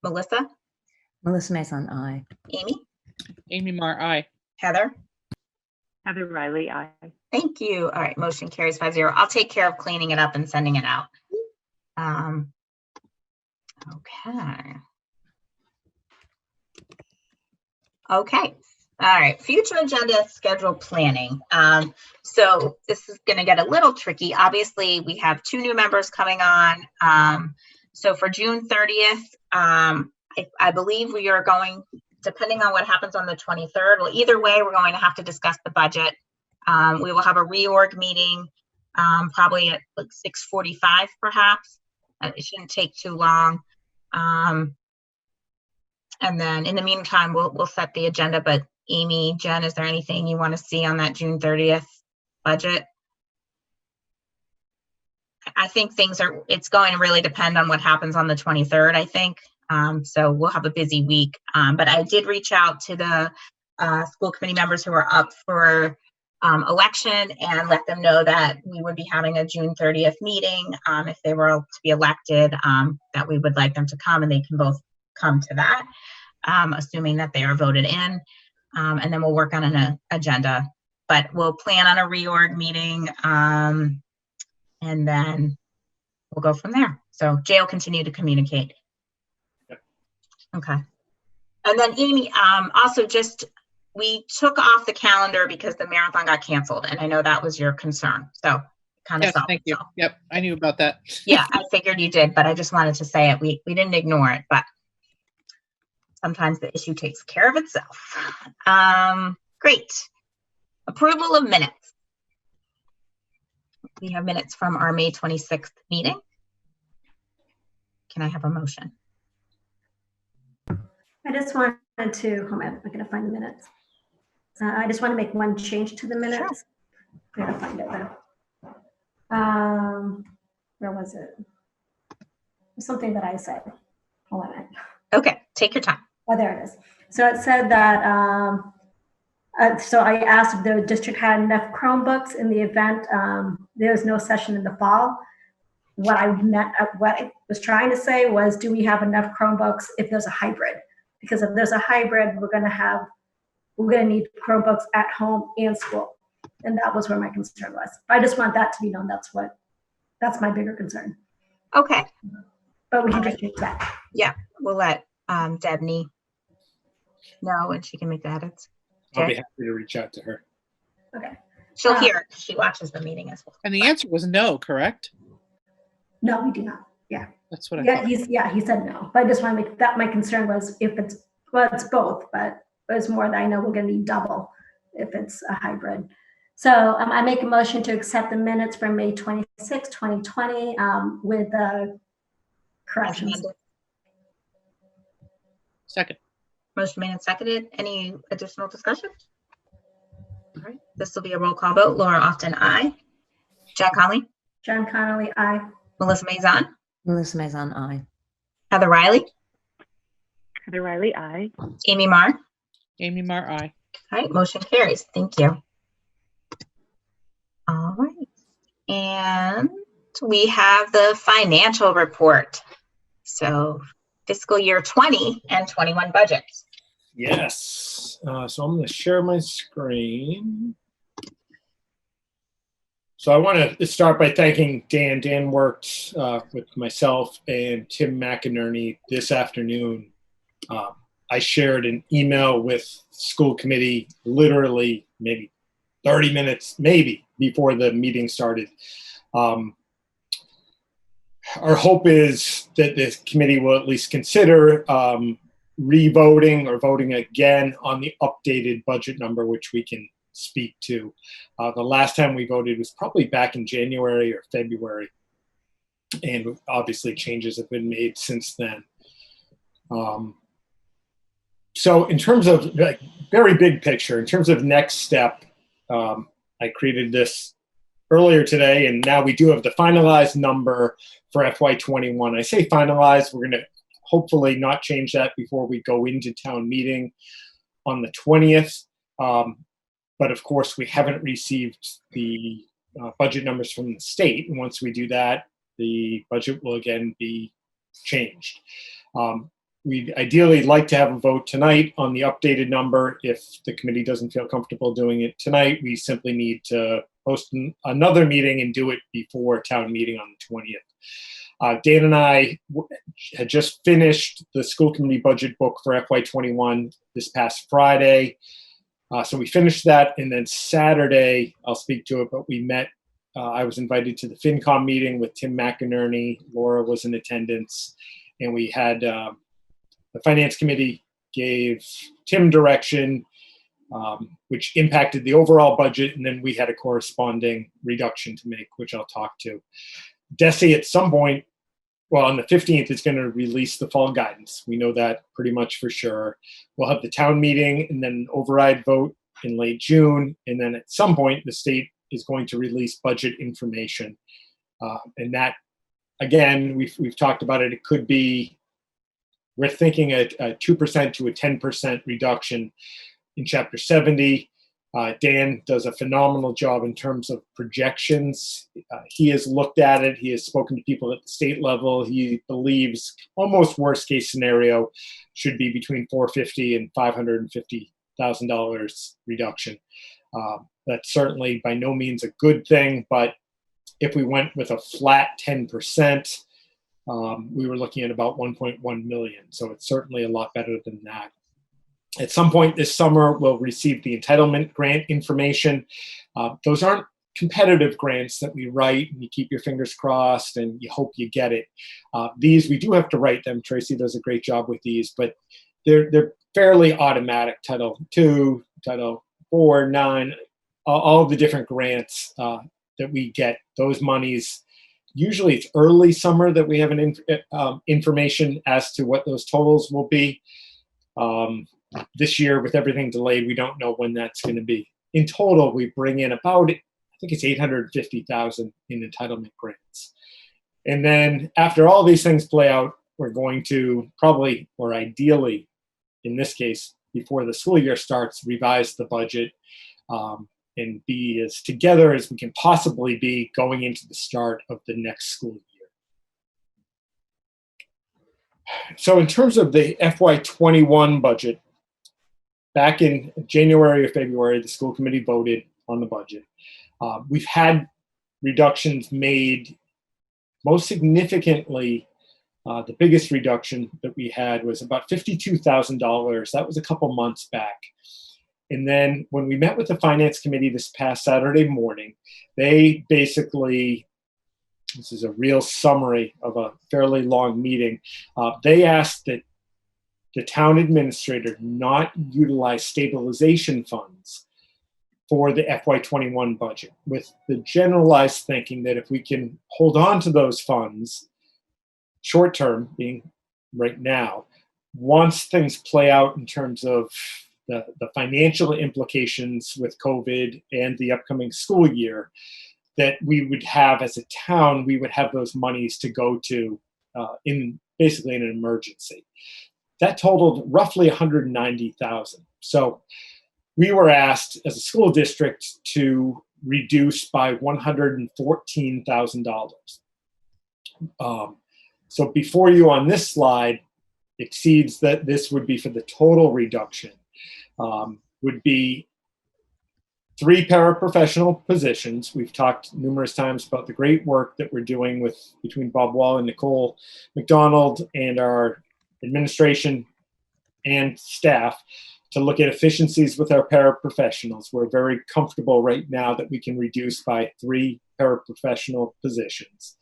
Melissa? Melissa Maison, aye. Amy? Amy Marr, aye. Heather? Heather Riley, aye. Thank you. All right, motion carries 5-0. I'll take care of cleaning it up and sending it out. Okay. Okay. All right, future agenda schedule planning. So this is going to get a little tricky. Obviously, we have 2 new members coming on. So for June 30th, I believe we are going, depending on what happens on the 23rd, well, either way, we're going to have to discuss the budget. We will have a reorg meeting probably at like 6:45 perhaps. It shouldn't take too long. And then in the meantime, we'll set the agenda. But Amy, Jen, is there anything you want to see on that June 30th budget? I think it's going to really depend on what happens on the 23rd, I think. So we'll have a busy week. But I did reach out to the school committee members who are up for election and let them know that we would be having a June 30th meeting if they were to be elected, that we would like them to come and they can both come to that, assuming that they are voted in. And then we'll work on an agenda, but we'll plan on a reorg meeting and then we'll go from there. So Jay will continue to communicate. Yep. Okay. And then Amy, also we took off the calendar because the marathon got canceled, and I know that was your concern. So kind of Yes, thank you. Yep, I knew about that. Yeah, I figured you did, but I just wanted to say it. We didn't ignore it, but sometimes the issue takes care of itself. Great. Approval of minutes. We have minutes from our May 26th meeting. Can I have a motion? I just wanted to, hold on, I'm gonna find the minutes. I just want to make one change to the minutes. I gotta find it though. Where was it? Something that I said. Hold on a minute. Okay, take your time. Oh, there it is. So it said that, so I asked if the district had enough Chromebooks in the event there was no session in the fall. What I was trying to say was, do we have enough Chromebooks if there's a hybrid? Because if there's a hybrid, we're gonna need Chromebooks at home and school. And that was where my concern was. I just want that to be known. That's my bigger concern. Okay. But we can just change that. Yeah, we'll let Debney know and she can make the edits. I'll be happy to reach out to her. Okay. She'll hear. She watches the meeting as well. And the answer was no, correct? No, we do not. Yeah. That's what I Yeah, thought. he said no. But I just want to make that my concern was if it's, well, it's both, but it's more that I know we're going to need double if it's a hybrid. So I make a motion to accept the minutes from May 26, 2020 with corrections. Second. Motion made and seconded. Any additional discussion? All right, this will be a roll call vote. Laura Often, aye. John Conley, John Connolly, aye. Melissa Maison, Melissa Maison, aye. Heather Riley, Heather Riley, aye. Amy Marr. Amy Marr, aye. All right, motion carries. Thank you. All right, and we have the financial report. So fiscal year 20 and 21 budgets. Yes. So I'm going to share my screen. So I want to start by thanking Dan. Dan worked with myself and Tim McInerney this afternoon. I shared an email with school committee literally maybe 30 minutes, maybe, before the meeting started. Our hope is that the committee will at least consider re-voting or voting again on the updated budget number, which we can speak to. The last time we voted was probably back in January or February, and obviously changes have been made since then. So in terms of like very big picture, in terms of next step, I created this earlier today, and now we do have the finalized number for FY21. I say finalized, we're going to hopefully not change that before we go into town meeting on the 20th. But of course, we haven't received the budget numbers from the state. And once we do that, the budget will again be changed. We'd ideally like to have a vote tonight on the updated number. If the committee doesn't feel comfortable doing it tonight, we simply need to host another meeting and do it before town meeting on the 20th. Dan and I had just finished the school committee budget book for FY21 this past Friday. So we finished that, and then Saturday, I'll speak to it, but we met. I was invited to the FinCom meeting with Tim McInerney. Laura was in attendance, and we had the Finance Committee gave Tim direction, which impacted the overall budget, and then we had a corresponding reduction to make, which I'll talk to. DESE at some point, well, on the 15th, is going to release the fall guidance. We know that pretty much for sure. We'll have the town meeting and then an override vote in late June. And then at some point, the state is going to release budget information. And that, again, we've talked about it. It could be, we're thinking a 2% to a 10% reduction in Chapter 70. Dan does a phenomenal job in terms of projections. He has looked at it. He has spoken to people at the state level. He believes almost worst case scenario should be between $450,000 and $550,000 reduction. That's certainly by no means a good thing, but if we went with a flat 10%, we were looking at about 1.1 million. So it's certainly a lot better than that. At some point this summer, we'll receive the entitlement grant information. Those aren't competitive grants that we write and you keep your fingers crossed and you hope you get it. These, we do have to write them. Tracy does a great job with these, but they're fairly automatic. Title II, Title IV, 9, all the different grants that we get, those monies. Usually it's early summer that we have information as to what those totals will be. This year, with everything delayed, we don't know when that's going to be. In total, we bring in about, I think it's $850,000 in entitlement grants. And then after all these things play out, we're going to probably, or ideally, in this case, before the school year starts, revise the budget and be as together as we can possibly be going into the start of the next school year. So in terms of the FY21 budget, back in January or February, the school committee voted on the budget. We've had reductions made. Most significantly, the biggest reduction that we had was about $52,000. That was a couple months back. And then when we met with the Finance Committee this past Saturday morning, they basically, this is a real summary of a fairly long meeting, they asked that the town administrator not utilize stabilization funds for the FY21 budget, with the generalized thinking that if we can hold on to those funds, short term being right now, once things play out in terms of the financial implications with COVID and the upcoming school year, that we would have as a town, we would have those monies to go to in basically in an emergency. That totaled roughly $190,000. So we were asked as a school district to reduce by $114,000. So before you on this slide exceeds that, this would be for the total reduction, would be 3 paraprofessional positions. We've talked numerous times about the great work that we're doing between Bob Wall and Nicole McDonald and our administration and staff to look at efficiencies with our paraprofessionals. We're very comfortable right now that we can reduce by 3 paraprofessional positions.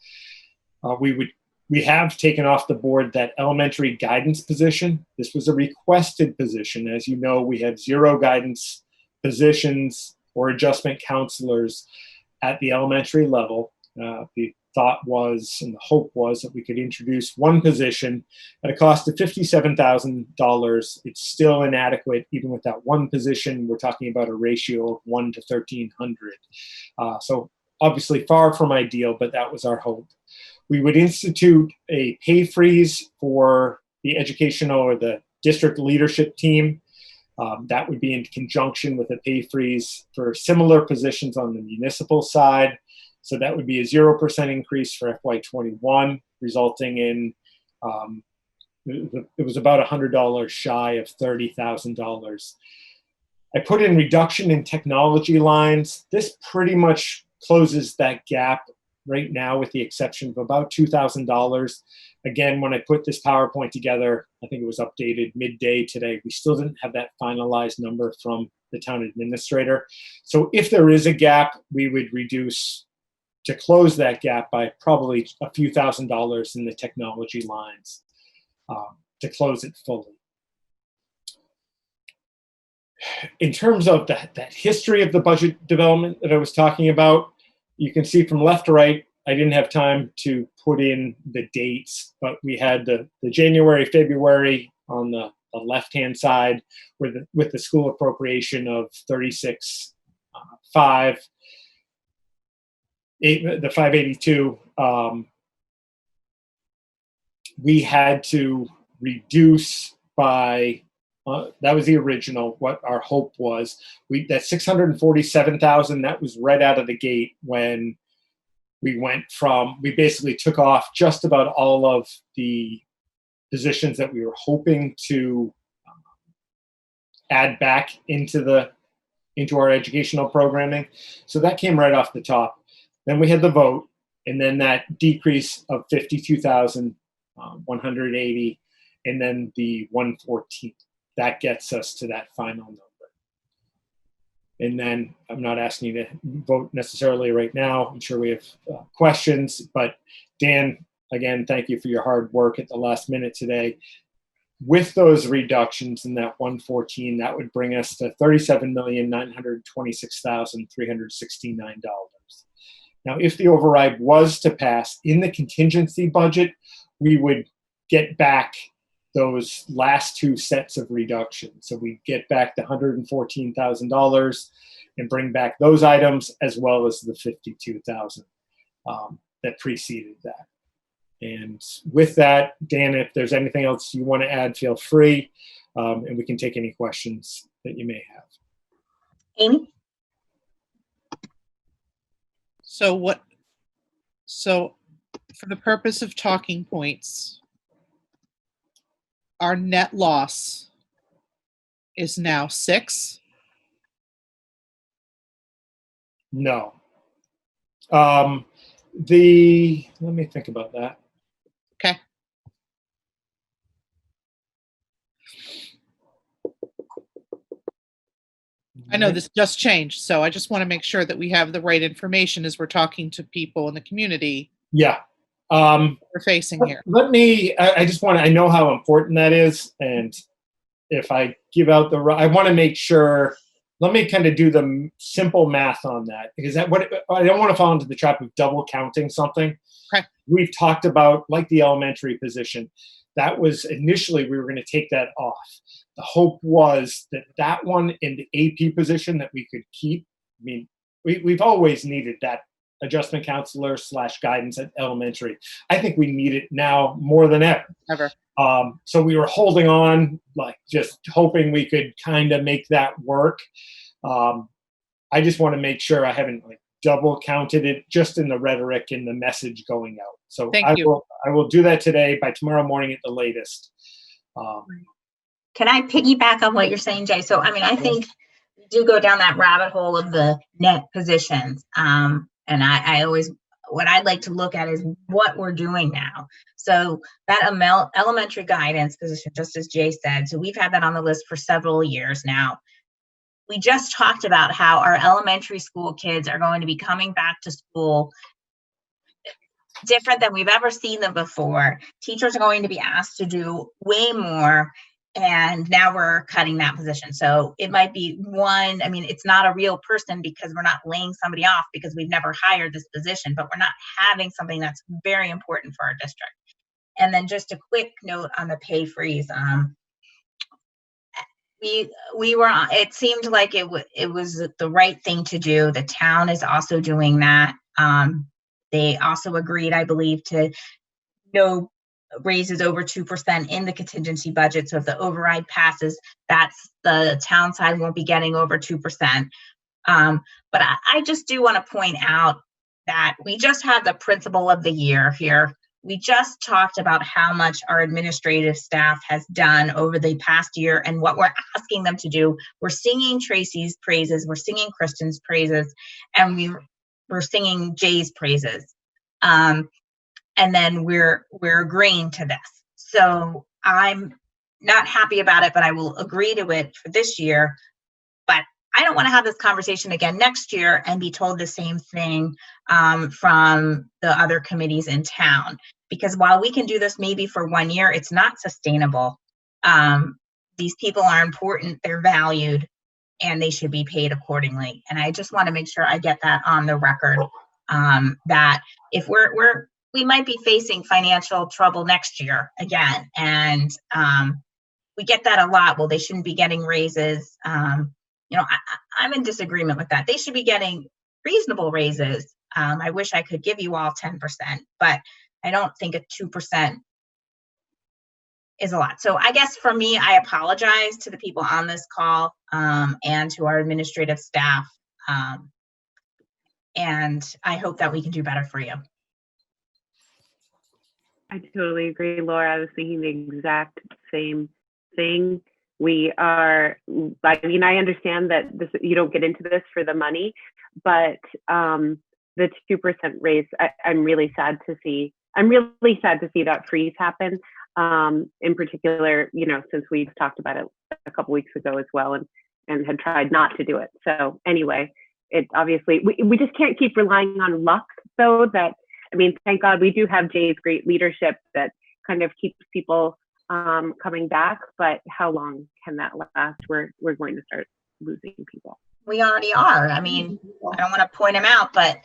We have taken off the board that elementary guidance position. This was a requested position. As you know, we have 0 guidance positions or adjustment counselors at the elementary level. The thought was, and the hope was, that we could introduce 1 position at a cost of $57,000. It's still inadequate. Even with that 1 position, we're talking about a ratio of 1 to 1,300. So obviously far from ideal, but that was our hope. We would institute a pay freeze for the educational or the district leadership team. That would be in conjunction with a pay freeze for similar positions on the municipal side. So that would be a 0% increase for FY21, resulting in, it was about $100 shy of $30,000. I put in reduction in technology lines. This pretty much closes that gap right now, with the exception of about $2,000. Again, when I put this PowerPoint together, I think it was updated midday today. We still didn't have that finalized number from the town administrator. So if there is a gap, we would reduce to close that gap by probably a few $1,000s in the technology lines to close it fully. In terms of that history of the budget development that I was talking about, you can see from left to right, I didn't have time to put in the dates, but we had the January, February on the left-hand side with the school appropriation of 36.5, the 582. We had to reduce by that was the original, what our hope was. That 647,000, that was right out of the gate when we basically took off just about all of the positions that we were hoping to add back into our educational programming. So that came right off the top. Then we had the vote, and then that decrease of 52,180, and then the 114. That gets us to that final number. And then I'm not asking you to vote necessarily right now. I'm sure we have questions, but Dan, again, thank you for your hard work at the last minute today. With those reductions in that 114, that would bring us to $37,926,369. Now, if the override was to pass in the contingency budget, we would get back those last two sets of reductions. So we get back the $114,000 and bring back those items, as well as the $52,000 that preceded that. And with that, Dan, if there's anything else you want to add, feel free, and we can take any questions that you may have. Amy? So for the purpose of talking points, our net loss is now 6. No. Let me think about that. Okay. I know this just changed, so I just want to make sure that we have the right information as we're talking to people in the community. Yeah. We're facing here. I just want to, I know how important that is. And if I give out I want to make sure, let me kind of do the simple math on that, because I don't want to fall into the trap of double counting something. Okay. We've talked about, like the elementary position, that was initially, we were going to take that off. The hope was that one in the AP position that we could keep. I mean, we've always needed that adjustment counselor / guidance at elementary. I think we need it now more than ever. So we were holding on, like just hoping we could kind of make that work. I just want to make sure I haven't double counted it just in the rhetoric and the message going out. So I will do that today, by tomorrow morning at the latest. Can I piggyback on what you're saying, Jay? So, I mean, I think we do go down that rabbit hole of the net positions. And I always, what I'd like to look at is what we're doing now. So that elementary guidance position, just as Jay said, so we've had that on the list for several years now. We just talked about how our elementary school kids are going to be coming back to school different than we've ever seen them before. Teachers are going to be asked to do way more. And now we're cutting that position. So it might be one, I mean, it's not a real person because we're not laying somebody off because we've never hired this position, but we're not having something that's very important for our district. And then just a quick note on the pay freeze. It seemed like it was the right thing to do. The town is also doing that. They also agreed, I believe, to no raises over 2% in the contingency budget. So if the override passes, that's the town side won't be getting over 2%. But I just do want to point out that we just had the principal of the year here we just talked about how much our administrative staff has done over the past year and what we're asking them to do. We're singing Tracy's praises, we're singing Kristen's praises, and we're singing Jay's praises. And then we're agreeing to this. So I'm not happy about it, but I will agree to it for this year. But I don't want to have this conversation again next year and be told the same thing from the other committees in town. Because while we can do this maybe for 1 year, it's not sustainable. These people are important, they're valued, and they should be paid accordingly. And I just want to make sure I get that on the record, that if we might be facing financial trouble next year again. And we get that a lot. Well, they shouldn't be getting raises. I'm in disagreement with that. They should be getting reasonable raises. I wish I could give you all 10%, but I don't think a 2% is a lot. So I guess for me, I apologize to the people on this call and to our administrative staff. And I hope that we can do better for you. I totally agree, Laura. I was thinking the exact same thing. I understand that you don't get into this for the money, but the 2% raise, I'm really sad to see. I'm really sad to see that freeze happen. In particular, since we've talked about it a couple weeks ago as well, and had tried not to do it. So anyway, it obviously we just can't keep relying on luck, though. Thank God we do have Jay's great leadership that kind of keeps people coming back, but how long can that last? We're going to start losing people. We already are. I don't want to point him out, but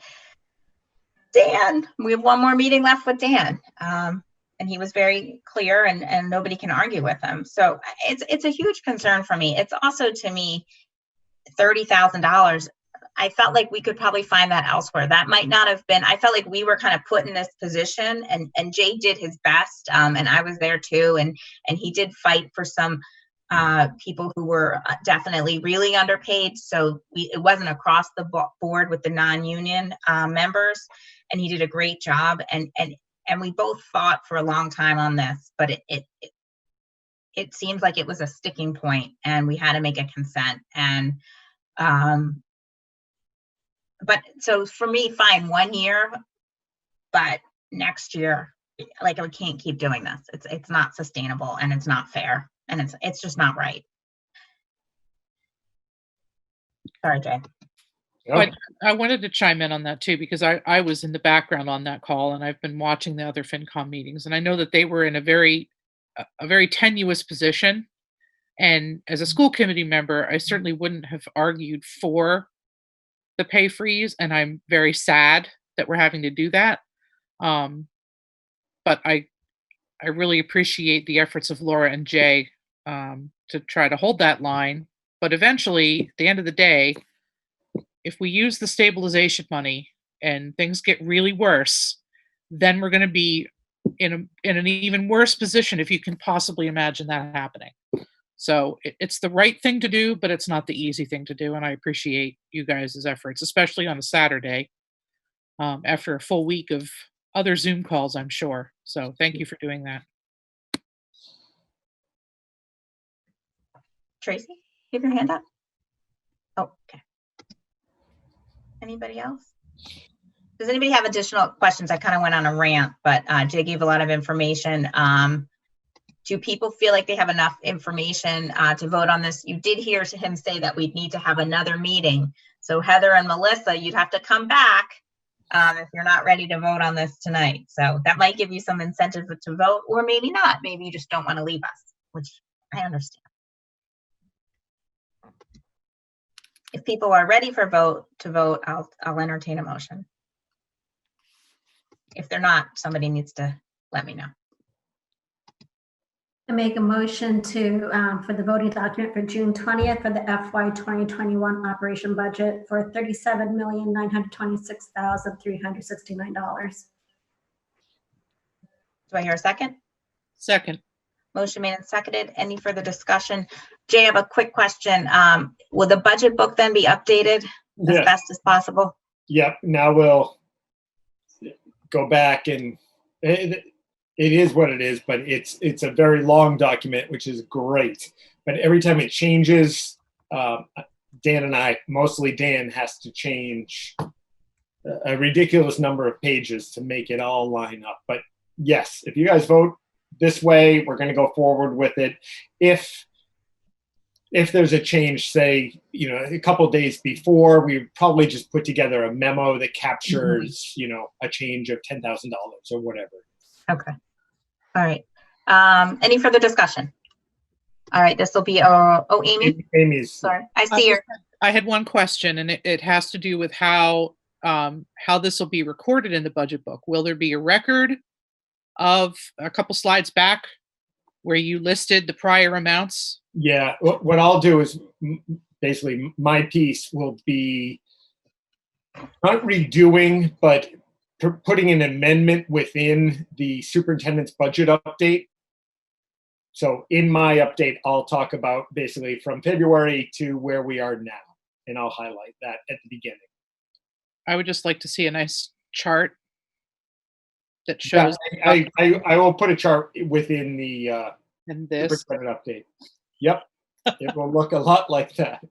Dan, we have one more meeting left with Dan. And he was very clear and nobody can argue with him. So it's a huge concern for me. It's also, to me, $30,000. I felt like we could probably find that elsewhere. That might not have been, I felt like we were kind of put in this position, and Jay did his best. And I was there too. And he did fight for some people who were definitely really underpaid. So it wasn't across the board with the non-union members, and he did a great job. And we both fought for a long time on this, but it seems like it was a sticking point, and we had to make a consent. And but so for me, fine, 1 year, but next year, like, we can't keep doing this. It's not sustainable, and it's not fair, and it's just not right. Sorry, Jay. But I wanted to chime in on that too, because I was in the background on that call, and I've been watching the other FinCom meetings, and I know that they were in a very tenuous position. And as a school committee member, I certainly wouldn't have argued for the pay freeze, and I'm very sad that we're having to do that. But I really appreciate the efforts of Laura and Jay to try to hold that line. But eventually, at the end of the day, if we use the stabilization money and things get really worse, then we're going to be in an even worse position, if you can possibly imagine that happening. So it's the right thing to do, but it's not the easy thing to do. And I appreciate you guys' efforts, especially on a Saturday, after a full week of other Zoom calls, I'm sure. So thank you for doing that. Tracy, you have your hand up? Oh, okay. Anybody else? Does anybody have additional questions? I kind of went on a rant, but Jay gave a lot of information. Do people feel like they have enough information to vote on this? You did hear him say that we'd need to have another meeting. So Heather and Melissa, you'd have to come back if you're not ready to vote on this tonight. So that might give you some incentive to vote, or maybe not. Maybe you just don't want to leave us, which I understand. If people are ready for to vote, I'll entertain a motion. If they're not, somebody needs to let me know. I make a motion for the voting document for June 20th for the FY 2021 operation budget for $37,926,369. Do I hear a second? Second. Motion made and seconded. Any further discussion? Jay, I have a quick question. Will the budget book then be updated as best as possible? Yep. Now we'll go back and it is what it is, but it's a very long document, which is great. But every time it changes, Dan and I, mostly Dan, has to change a ridiculous number of pages to make it all line up. But yes, if you guys vote this way, we're going to go forward with it. If there's a change, say, a couple of days before, we would probably just put together a memo that captures, a change of $10,000 or whatever. Okay. All right. Any further discussion? All right, this will be, Amy? Amy's. Sorry, I see her. I had one question, and it has to do with how this will be recorded in the budget book. Will there be a record of a couple slides back where you listed the prior amounts? Yeah, what I'll do is basically my piece will be not redoing, but putting an amendment within the superintendent's budget update. So in my update, I'll talk about basically from February to where we are now, and I'll highlight that at the beginning. I would just like to see a nice chart that shows. Yeah, I will put a chart within the and this superintendent update. Yep, it will look a lot like that.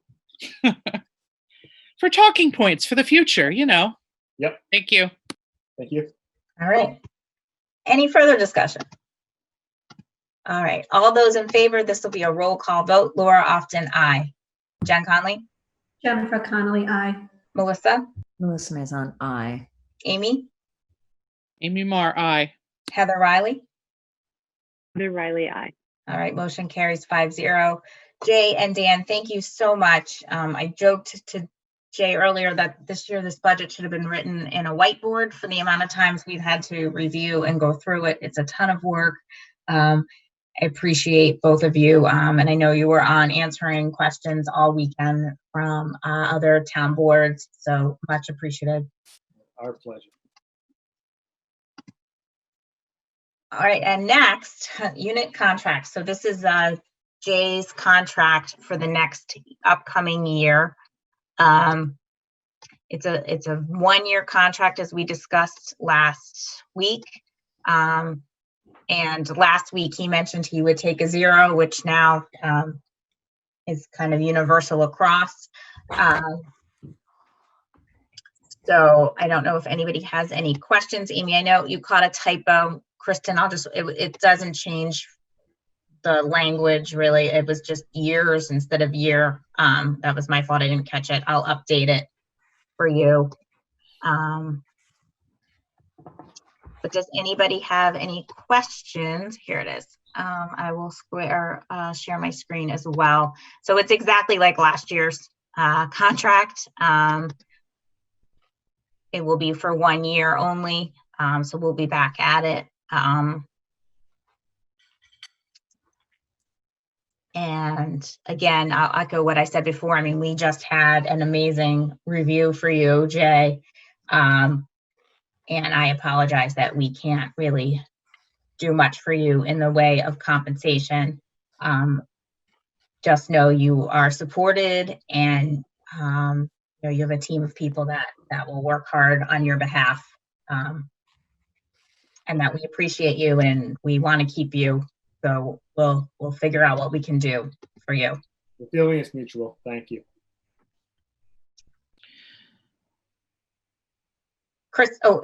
For talking points for the future, Yep. Thank you. Thank you. All right. Any further discussion? All right. All those in favor, this will be a roll call vote. Laura Often, aye. Jen Conley? Jennifer Connolly, aye. Melissa? Melissa Maison, aye. Amy? Amy Marr, aye. Heather Riley? Heather Riley, aye. All right, motion carries 5-0. Jay and Dan, thank you so much. I joked to Jay earlier that this year this budget should have been written in a whiteboard for the amount of times we've had to review and go through it. It's a ton of work. I appreciate both of you, and I know you were on answering questions all weekend from other town boards, so much appreciated. Our pleasure. All right, and next, unit contracts. So this is Jay's contract for the next upcoming year. It's a one-year contract, as we discussed last week. And last week he mentioned he would take a 0, which now is kind of universal across. So I don't know if anybody has any questions. Amy, I know you caught a typo. Kristen, it doesn't change the language really. It was just years instead of year. That was my fault. I didn't catch it. I'll update it for you. But does anybody have any questions? Here it is. I will share my screen as well. So it's exactly like last year's contract. It will be for 1 year only. So we'll be back at it. And again, I'll echo what I said before. I mean, we just had an amazing review for you, Jay. And I apologize that we can't really do much for you in the way of compensation. Just know you are supported, and you have a team of people that will work hard on your behalf, and that we appreciate you and we want to keep you. So we'll figure out what we can do for you. The feeling is mutual. Thank you.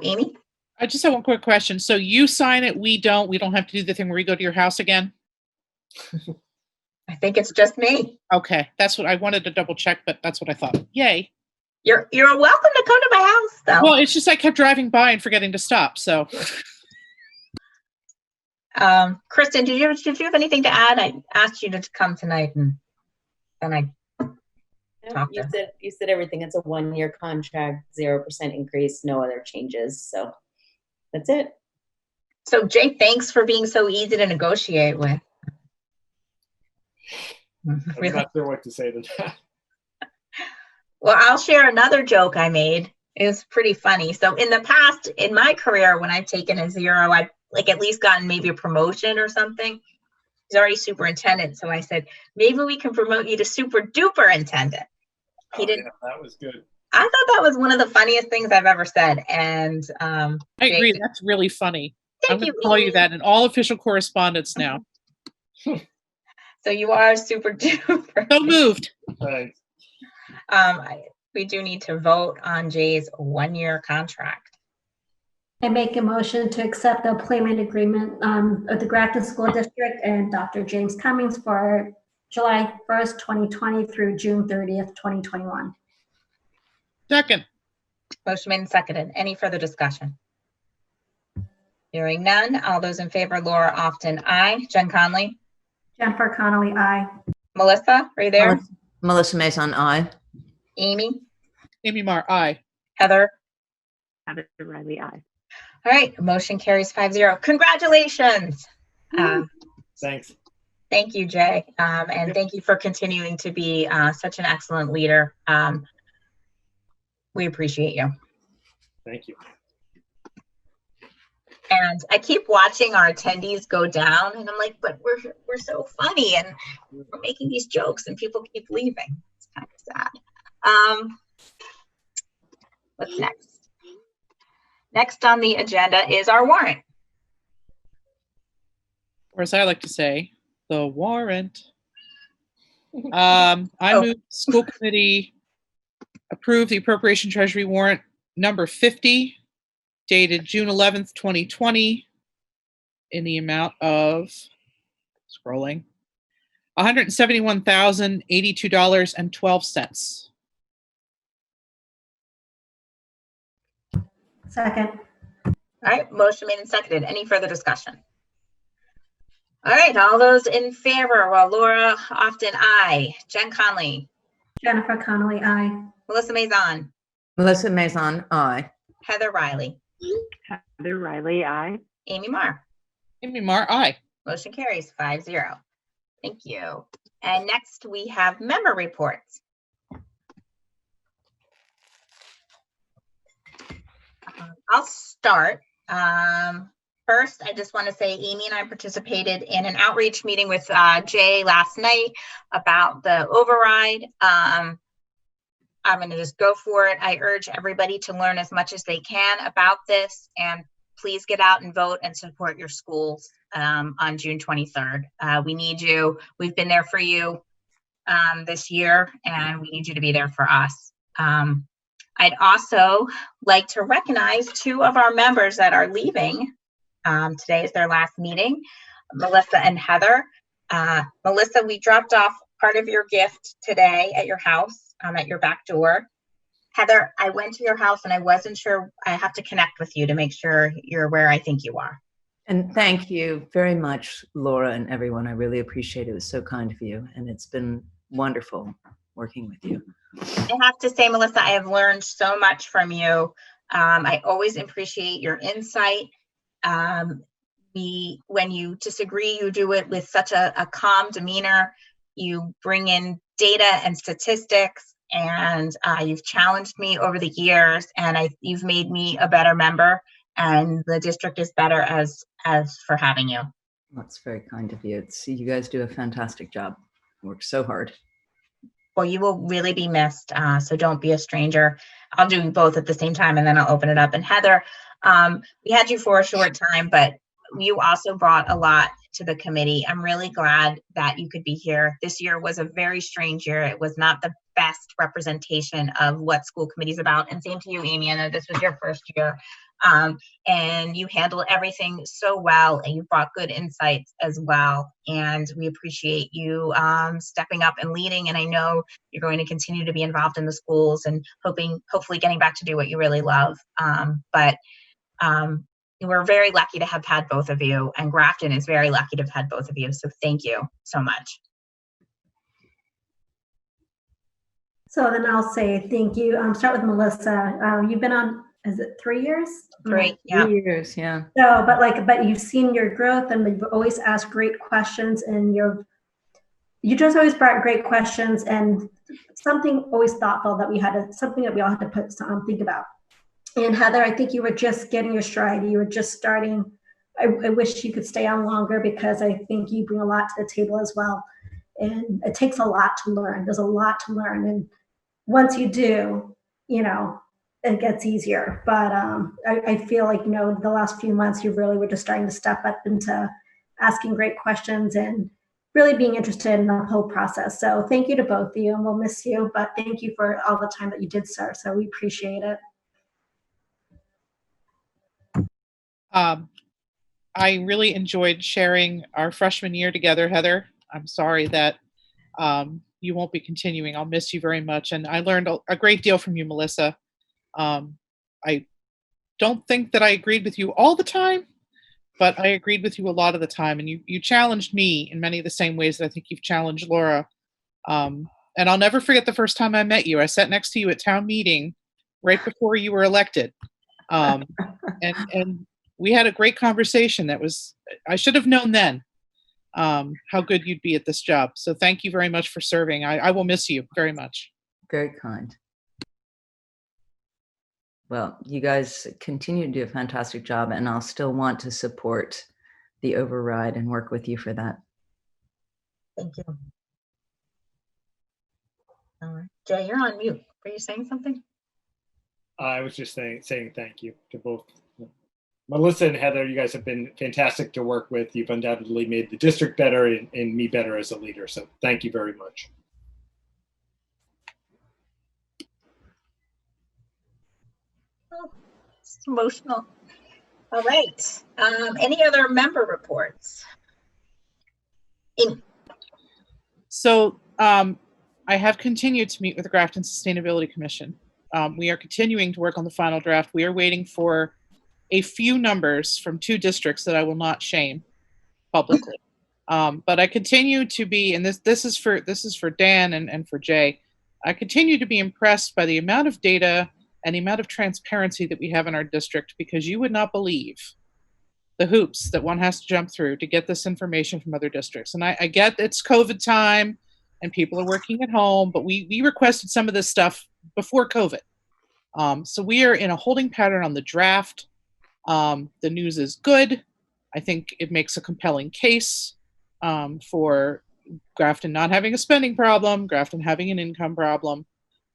Amy? I just have one quick question. So you sign it, we don't have to do the thing where we go to your house again? I think it's just me. Okay, that's what I wanted to double check, but that's what I thought. Yay. You're welcome to come to my house, though. Well, it's just I kept driving by and forgetting to stop, so. Kristen, did you have anything to add? I asked you to come tonight, and then I talked to. You said everything. It's a 1-year contract, 0% increase, no other changes. So that's it. So Jay, thanks for being so easy to negotiate with. I'm not sure what to say to that. Well, I'll share another joke I made. It was pretty funny. So in the past, in my career, when I've taken a 0, I've at least gotten maybe a promotion or something. He's already superintendent. So I said, maybe we can promote you to super duper intendant. He didn't. Yeah, that was good. I thought that was one of the funniest things I've ever said. And I agree. That's really funny. I'm Thank going you. to call you Amy. that in all official correspondence now. So you are super duper. So moved. Thanks. We do need to vote on Jay's 1-year contract. I make a motion to accept the employment agreement of the Grafton School District and Dr. James Cummings for July 1st, 2020 through June 30th, 2021. Second. Motion made and seconded. Any further discussion? Hearing none. All those in favor, Laura Often, aye. Jen Conley? Jennifer Connolly, aye. Melissa, are you there? Melissa Mason, aye. Amy? Amy Marr, aye. Heather? Heather Riley, aye. All right, motion carries 5-0. Congratulations. Thanks. Thank you, Jay. And thank you for continuing to be such an excellent leader. We appreciate you. Thank you. And I keep watching our attendees go down, and I'm like, but we're so funny, and we're making these jokes, and people keep leaving. It's kind of sad. What's next? Next on the agenda is our warrant. Or as I like to say, the warrant. I move school committee approve the appropriation treasury warrant number 50, dated June 11th, 2020, in the amount of, scrolling, $171,082.12. Second. All right, motion made and seconded. Any further discussion? All right, all those in favor, well, Laura Often, aye. Jen Conley? Jennifer Connolly, aye. Melissa Maison? Melissa Mason, aye. Heather Riley? Heather Riley, aye. Amy Marr? Amy Marr, aye. Motion carries 5-0. Thank you. And next we have member reports. I'll start. First, I just want to say Amy and I participated in an outreach meeting with Jay last night about the override. I'm going to just go for it. I urge everybody to learn as much as they can about this, and please get out and vote and support your schools on June 23rd. We need you. We've been there for you this year, and we need you to be there for us. I'd also like to recognize 2 of our members that are leaving. Today is their last meeting, Melissa and Heather. Melissa, we dropped off part of your gift today at your house, at your back door. Heather, I went to your house and I wasn't sure. I have to connect with you to make sure you're where I think you are. And thank you very much, Laura and everyone. I really appreciate it. It was so kind of you, and it's been wonderful working with you. I have to say, Melissa, I have learned so much from you. I always appreciate your insight. When you disagree, you do it with such a calm demeanor. You bring in data and statistics, and you've challenged me over the years, and you've made me a better member, and the district is better as for having you. That's very kind of you. You guys do a fantastic job. Work so hard. Well, you will really be missed, so don't be a stranger. I'll do both at the same time, and then I'll open it up. And Heather, we had you for a short time, but you also brought a lot to the committee. I'm really glad that you could be here. This year was a very strange year. It was not the best representation of what school committee is about. And same to you, Amy. I know this was your first year. And you handled everything so well, and you brought good insights as well. And we appreciate you stepping up and leading. And I know you're going to continue to be involved in the schools and hopefully getting back to do what you really love. But we're very lucky to have had both of you, and Grafton is very lucky to have had both of you. So thank you so much. So then I'll say thank you. Start with Melissa. You've been on, is it 3 years? Great. Yeah. 3 years, yeah. So, but you've seen your growth, and you've always asked great questions, and you just always brought great questions and something always thoughtful that something that we all had to think about. And Heather, I think you were just getting your stride. You were just starting. I wish you could stay on longer, because I think you bring a lot to the table as well. And it takes a lot to learn. There's a lot to learn. And once you do, it gets easier. But I feel like, the last few months you really were just starting to step up into asking great questions and really being interested in the whole process. So thank you to both of you, and we'll miss you, but thank you for all the time that you did, sir. So we appreciate it. I really enjoyed sharing our freshman year together, Heather. I'm sorry that you won't be continuing. I'll miss you very much. And I learned a great deal from you, Melissa. I don't think that I agreed with you all the time, but I agreed with you a lot of the time. And you challenged me in many of the same ways that I think you've challenged Laura. And I'll never forget the first time I met you. I sat next to you at town meeting right before you were elected. And we had a great conversation. I should have known then how good you'd be at this job. So thank you very much for serving. I will miss you very much. Very kind. Well, you guys continue to do a fantastic job, and I'll still want to support the override and work with you for that. Thank you. All right. Jay, you're on mute. Were you saying something? I was just saying thank you to both Melissa and Heather. You guys have been fantastic to work with. You've undoubtedly made the district better and me better as a leader. So thank you very much. Oh, it's emotional. All right. Any other member reports? Amy. So I have continued to meet with the Grafton Sustainability Commission. We are continuing to work on the final draft. We are waiting for a few numbers from 2 districts that I will not shame publicly. But I continue to be, and this is for Dan and for Jay, I continue to be impressed by the amount of data and the amount of transparency that we have in our district, because you would not believe the hoops that one has to jump through to get this information from other districts. And I get it's COVID time and people are working at home, but we requested some of this stuff before COVID. So we are in a holding pattern on the draft. The news is good. I think it makes a compelling case for Grafton not having a spending problem, Grafton having an income problem.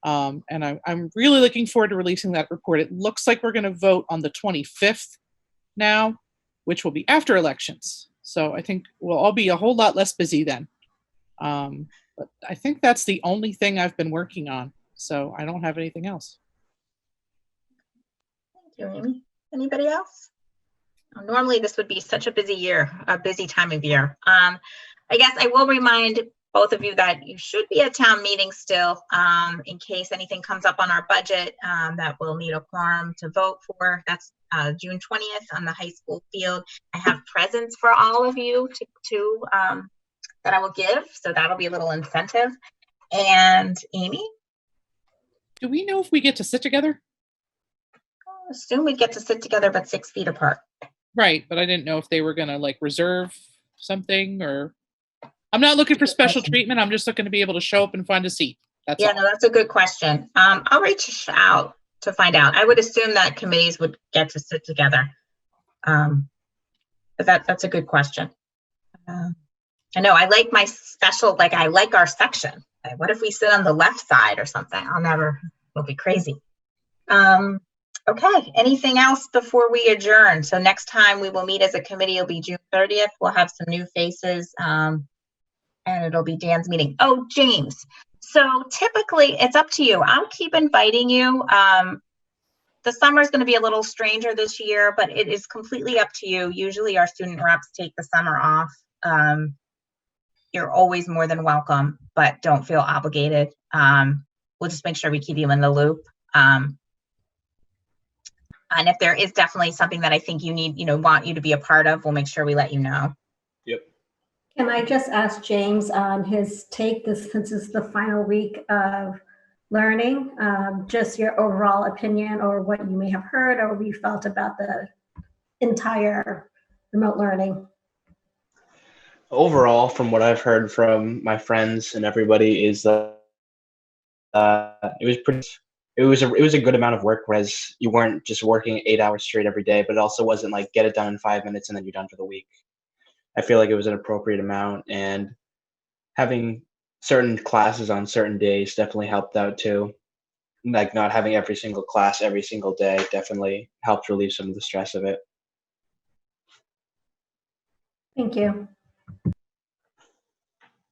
And I'm really looking forward to releasing that report. It looks like we're going to vote on the 25th now, which will be after elections. So I think we'll all be a whole lot less busy then. But I think that's the only thing I've been working on. So I don't have anything else. Thank you, Amy. Anybody else? Normally this would be such a busy year, a busy time of year. I guess I will remind both of you that you should be at town meeting still, in case anything comes up on our budget that we'll need a quorum to vote for. That's June 20th on the high school field. I have presents for all of you to that I will give, so that'll be a little incentive. And Amy? Do we know if we get to sit together? I assume we'd get to sit together, but 6 feet apart. Right, but I didn't know if they were gonna like reserve something, or I'm not looking for special treatment. I'm just looking to be able to show up and find a seat. That's all. No, that's a good question. I'll reach out to find out. I would assume that committees would get to sit together. But that's a good question. I know I like my special, like I like our section. Like, what if we sit on the left side or something? It'll be crazy. Okay, anything else before we adjourn? So next time we will meet as a committee, it'll be June 30th. We'll have some new faces and it'll be Dan's meeting. Oh, James. So typically it's up to you. I'll keep inviting you. The summer is going to be a little stranger this year, but it is completely up to you. Usually our student reps take the summer off. You're always more than welcome, but don't feel obligated. We'll just make sure we keep you in the loop. And if there is definitely something that I think you need, want you to be a part of, we'll make sure we let you know. Yep. Can I just ask James on his take, since this is the final week of learning, just your overall opinion or what you may have heard or what you felt about the entire remote learning? Overall, from what I've heard from my friends and everybody, is that it was a good amount of work, whereas you weren't just working 8 hours straight every day, but it also wasn't like get it done in 5 minutes and then you're done for the week. I feel like it was an appropriate amount, and having certain classes on certain days definitely helped out too. like not having every single class every single day definitely helped relieve some of the stress of it. Thank you.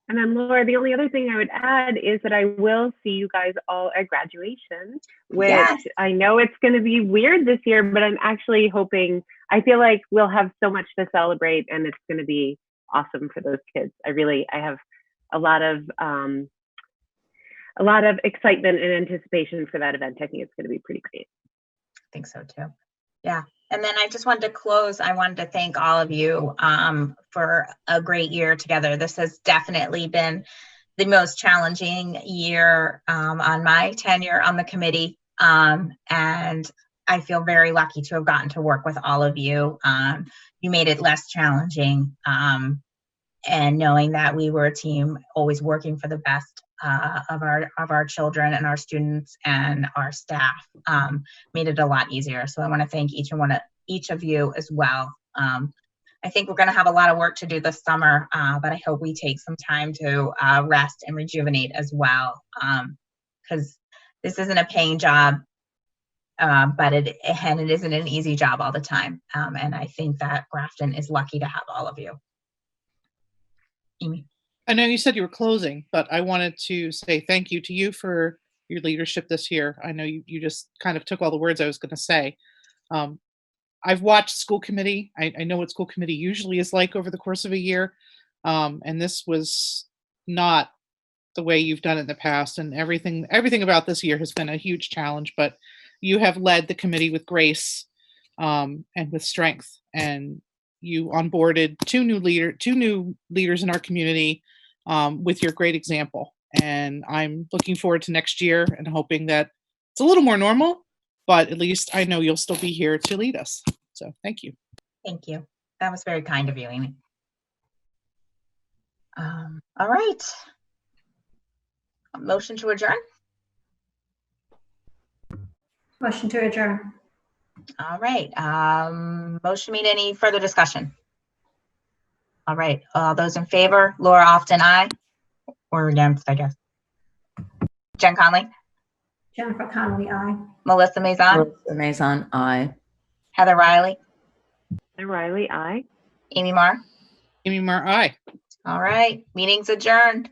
And then Laura, the only other thing I would add is that I will see you guys all at graduation, which Yes. I know it's going to be weird this year, but I'm actually hoping, I feel like we'll have so much to celebrate and it's going to be awesome for those kids. I have a lot of excitement and anticipation for that event. I think it's going to be pretty great. I think so too. Yeah. And then I just wanted to close. I wanted to thank all of you for a great year together. This has definitely been the most challenging year on my tenure on the committee. And I feel very lucky to have gotten to work with all of you. You made it less challenging. And knowing that we were a team always working for the best of our children and our students and our staff made it a lot easier. So I want to thank each of you as well. I think we're going to have a lot of work to do this summer, but I hope we take some time to rest and rejuvenate as well, because this isn't a paying job, but it isn't an easy job all the time. And I think that Grafton is lucky to have all of you. Amy. I know you said you were closing, but I wanted to say thank you to you for your leadership this year. I know you just kind of took all the words I was going to say. I've watched school committee. I know what school committee usually is like over the course of a year. And this was not the way you've done it in the past. And everything about this year has been a huge challenge, but you have led the committee with grace and with strength. And you onboarded two new leaders in our community with your great example. And I'm looking forward to next year and hoping that it's a little more normal, but at least I know you'll still be here to lead us. So thank you. Thank you. That was very kind of you, Amy. All right. A motion to adjourn? Motion to adjourn. All right. Motion made. Any further discussion? All right. All those in favor? Laura Often, aye. Or against, I guess. Jen Conley? Jennifer Connelly, aye. Melissa Maison? Melissa Maison, aye. Heather Riley? Heather Riley, aye. Amy Marr? Amy Marr, aye. All right. Meeting's adjourned.